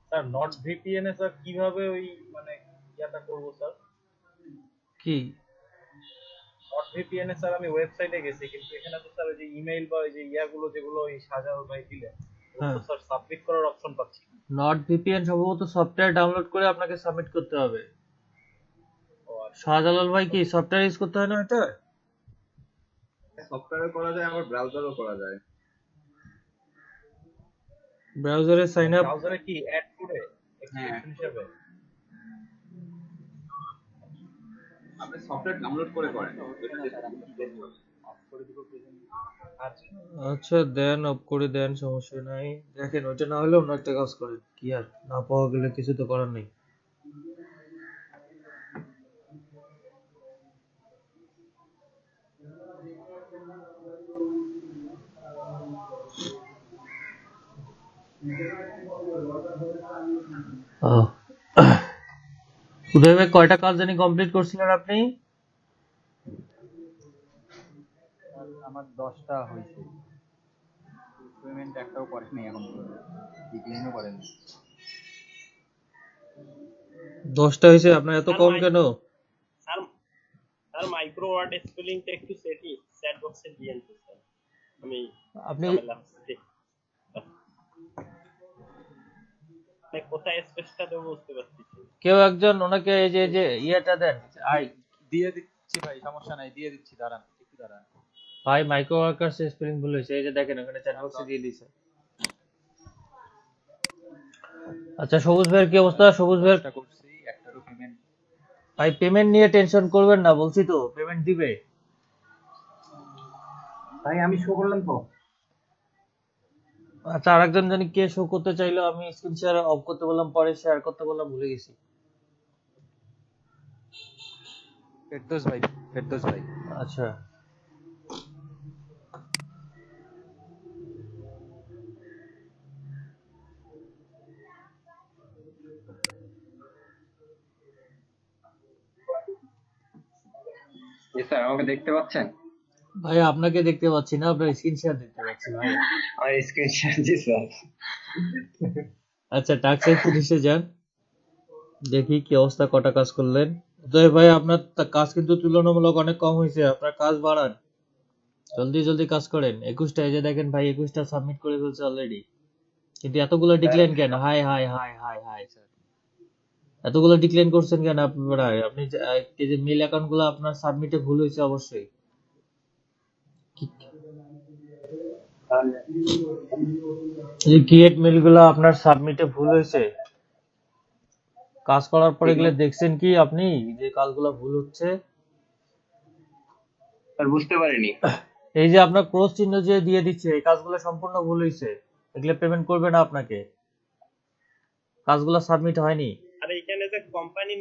S6: Sir not VPN A sir কিভাবে ওই মানে ইয়াটা করব স্যার?
S1: কি
S6: নট ভিপিএন এ স্যার আমি ওয়েবসাইটে গেছি, কিন্তু এখানে তো স্যার ওই যে ইমেইল বা ওই যে ইয়াগুলো যেগুলো ওই সাজাও ভাই দিলেন, ওগুলো তো স্যার সাবমিট করার অপশন পাচ্ছি না।
S1: নট ভিপিএন সম্ভবত সফটওয়্যার ডাউনলোড করে আপনাকে সাবমিট করতে হবে। শাহজালাল ভাই কি সফটওয়্যার ইউজ করতে হয় না এটা?
S4: সফটওয়্যারে করা যায়, আবার ব্রাউজারও করা যায়।
S1: ব্রাউজারে সাইন আপ,
S6: ব্রাউজারে কি অ্যাড করে এক্সটেনশন হিসেবে
S4: আপনি সফটওয়্যার ডাউনলোড করে করেন।
S1: আচ্ছা দেন, অফ করে দেন, সমস্যা নাই। দেখেন ওইটা না হলে অন্য একটা কাজ করেন, কি আর না পাওয়া গেলে কিছু তো করার নেই। উদয় ভাই কয়টা কাজ জানি কমপ্লিট করছিলেন আপনি?
S9: আমার 10টা হয়েছে, পেমেন্ট একটাও করেনি, এখন ডিক্লাইনও করেনি।
S1: 10টা হয়েছে? আপনার এত কম কেন?
S10: স্যার স্যার মাইক্রোওয়ার্ড স্পেলিংটা একটু চ্যাট বক্সে দিয়ে দিন স্যার, আমি
S1: আপনি
S10: কোথায় স্পেসটা দেবো বুঝতে পারছি।
S1: কেউ একজন ওনাকে এই যে ইয়েটা দেন।
S9: দিয়ে দিচ্ছি ভাই, সমস্যা নাই, দিয়ে দিচ্ছি, দাঁড়ান একটু দাঁড়ান
S1: ভাই। মাইক্রোওয়ার্কার্স স্পেলিং ভুল হয়েছে, এই যে দেখেন ওখানে চ্যাট বক্সে দিয়ে দিয়েছে। আচ্ছা সবুজ ভাইয়ের কি অবস্থা? সবুজ ভাইয়ের
S9: করছি, একটারও পেমেন্ট।
S1: ভাই পেমেন্ট নিয়ে টেনশন করবেন না, বলছি তো পেমেন্ট দিবে।
S2: ভাই আমি শো করলাম তো।
S1: আচ্ছা আরেকজন জানি কে শো করতে চাইলো, আমি স্ক্রিন শেয়ার অফ করতে বললাম, পরে শেয়ার করতে বললাম, ভুলে গেছি।
S9: ফেরদৌস ভাই।
S1: আচ্ছা
S5: স্যার আমাকে দেখতে পাচ্ছেন?
S1: ভাই আপনাকে দেখতে পাচ্ছি না, আপনার স্ক্রিন শেয়ার দেখতে পাচ্ছি ভাই।
S5: আমার স্ক্রিন শেয়ার জি স্যার।
S1: আচ্ছা টাস্ক ফিনিশে যান, দেখি কি অবস্থা, কটা কাজ করলেন। তো ভাই আপনার কাজ কিন্তু তুলনামূলক অনেক কম হয়েছে, আপনার কাজ বাড়ান, জলদি জলদি কাজ করেন। 21টা এই যে দেখেন ভাই, 21টা সাবমিট করে ফেলছে অলরেডি, কিন্তু এতগুলো ডিক্লাইন কেন? High high high high hi sir, এতগুলো ডিক্লাইন করছেন কেন আপনারা? আপনি এই যে মেল অ্যাকাউন্ট গুলো আপনার সাবমিটে ভুল হয়েছে অবশ্যই। এই ক্রিয়েট মেল গুলো আপনার সাবমিটে ভুল হয়েছে। কাজ করার পরে এগুলো দেখছেন কি আপনি যে কাজগুলো ভুল হচ্ছে?
S5: স্যার বুঝতে পারিনি।
S1: এই যে আপনার ক্রস চিহ্ন যে দিয়ে দিচ্ছে, এই কাজগুলো সম্পূর্ণ ভুল হয়েছে, এগুলো পেমেন্ট করবে না আপনাকে, কাজগুলো সাবমিট হয়নি।
S10: আরে কোম্পানি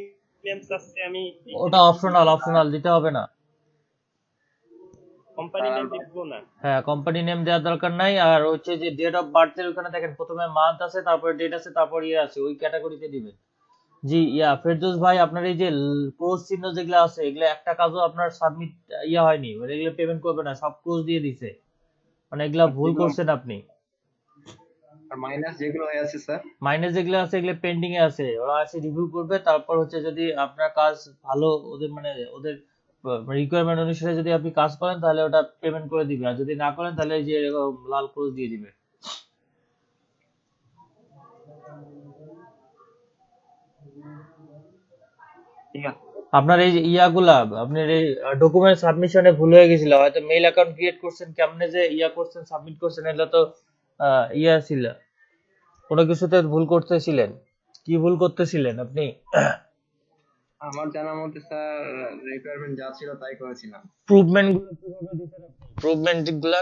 S10: নেম চাচ্ছে আমি
S1: ওটা অপশনাল দিতে হবে না।
S10: কোম্পানি নেম লিখবো না।
S1: হ্যাঁ, কোম্পানি নেম দেওয়ার দরকার নাই। আর হচ্ছে যে ডেট অফ বার্থের ওখানে দেখেন প্রথমে মান্থ আছে, তারপরে ডেট আছে, তারপর ইয়ে আছে, ওই ক্যাটাগরিতে দিবেন। জি ফেরদৌস ভাই, আপনার এই যে ক্রস চিহ্ন যেগুলো আছে, এগুলো একটা কাজও আপনার সাবমিট হয়নি, মানে এগুলো পেমেন্ট করবে না, সব ক্লোজ দিয়ে দিছে, মানে এগুলা ভুল করছেন আপনি।
S5: আর মাইনাস যেগুলো হয়ে আছে স্যার,
S1: মাইনাস যেগুলো আছে এগুলো পেন্ডিং এ আছে, ওরা এসে রিভিউ করবে, তারপর হচ্ছে যদি আপনার কাজ ভালো ওদের মানে ওদের রিকোয়ারমেন্ট অনুসারে যদি আপনি কাজ করেন তাহলে ওটা পেমেন্ট করে দিবে, আর যদি না করেন তাহলে এই যে এরকম লাল ক্রস দিয়ে দিবে।
S10: ঠিক আছে।
S1: আপনার এই যে ইয়াগুলা, আপনার এই ডকুমেন্ট সাবমিশনে ভুল হয়ে গেছিল, হয়তো মেইল অ্যাকাউন্ট ক্রিয়েট করছেন, কেমনে যে করছেন সাবমিট করছেন, এটা তো ছিল, কোনো কিছুতে ভুল করতেছিলেন, কি ভুল করতেছিলেন আপনি?
S5: আমার জানা মতে স্যার রিকোয়ারমেন্ট যা ছিল তাই করেছিলাম।
S1: প্রুভমেন্ট গুলো কিভাবে দিতেন আপনি? প্রুভমেন্ট গুলা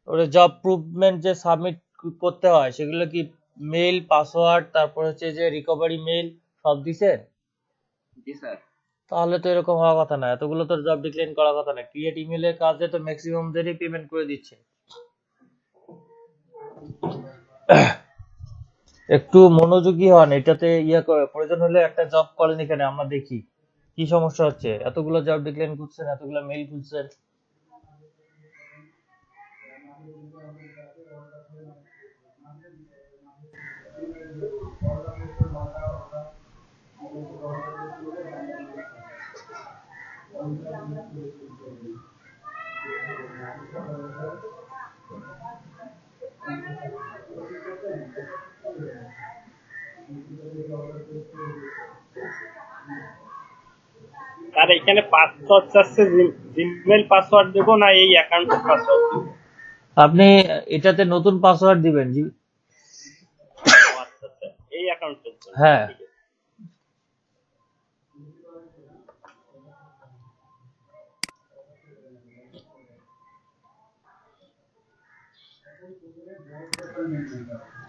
S1: ওরে জব প্রুভমেন্ট যে সাবমিট করতে হয় সেগুলো কি মেইল, পাসওয়ার্ড, তারপর হচ্ছে যে রিকভারি মেইল সব দিছেন?
S5: জি স্যার।
S1: তাহলে তো এরকম হওয়ার কথা না, এতগুলো তো জব ডিক্লাইন করার কথা না। ক্রিয়েট ইমেলের কাজে তো ম্যাক্সিমাম দেরই পেমেন্ট করে দিচ্ছে। একটু মনোযোগী হন, এটাতে করে প্রয়োজন হলে একটা জব করেন, এখানে আমরা দেখি কি সমস্যা হচ্ছে। এতগুলো জব ডিক্লাইন করছেন, এতগুলো মেইল খুলছেন।
S10: আর এখানে পাসওয়ার্ড চাচ্ছে, জিমেল পাসওয়ার্ড দেবো না এই অ্যাকাউন্টের পাসওয়ার্ড দেবো?
S1: আপনি এটাতে নতুন পাসওয়ার্ড দিবেন জি।
S10: আচ্ছা আচ্ছা, এই অ্যাকাউন্টের জন্য।
S1: হ্যাঁ।
S10: ঠিক আছে।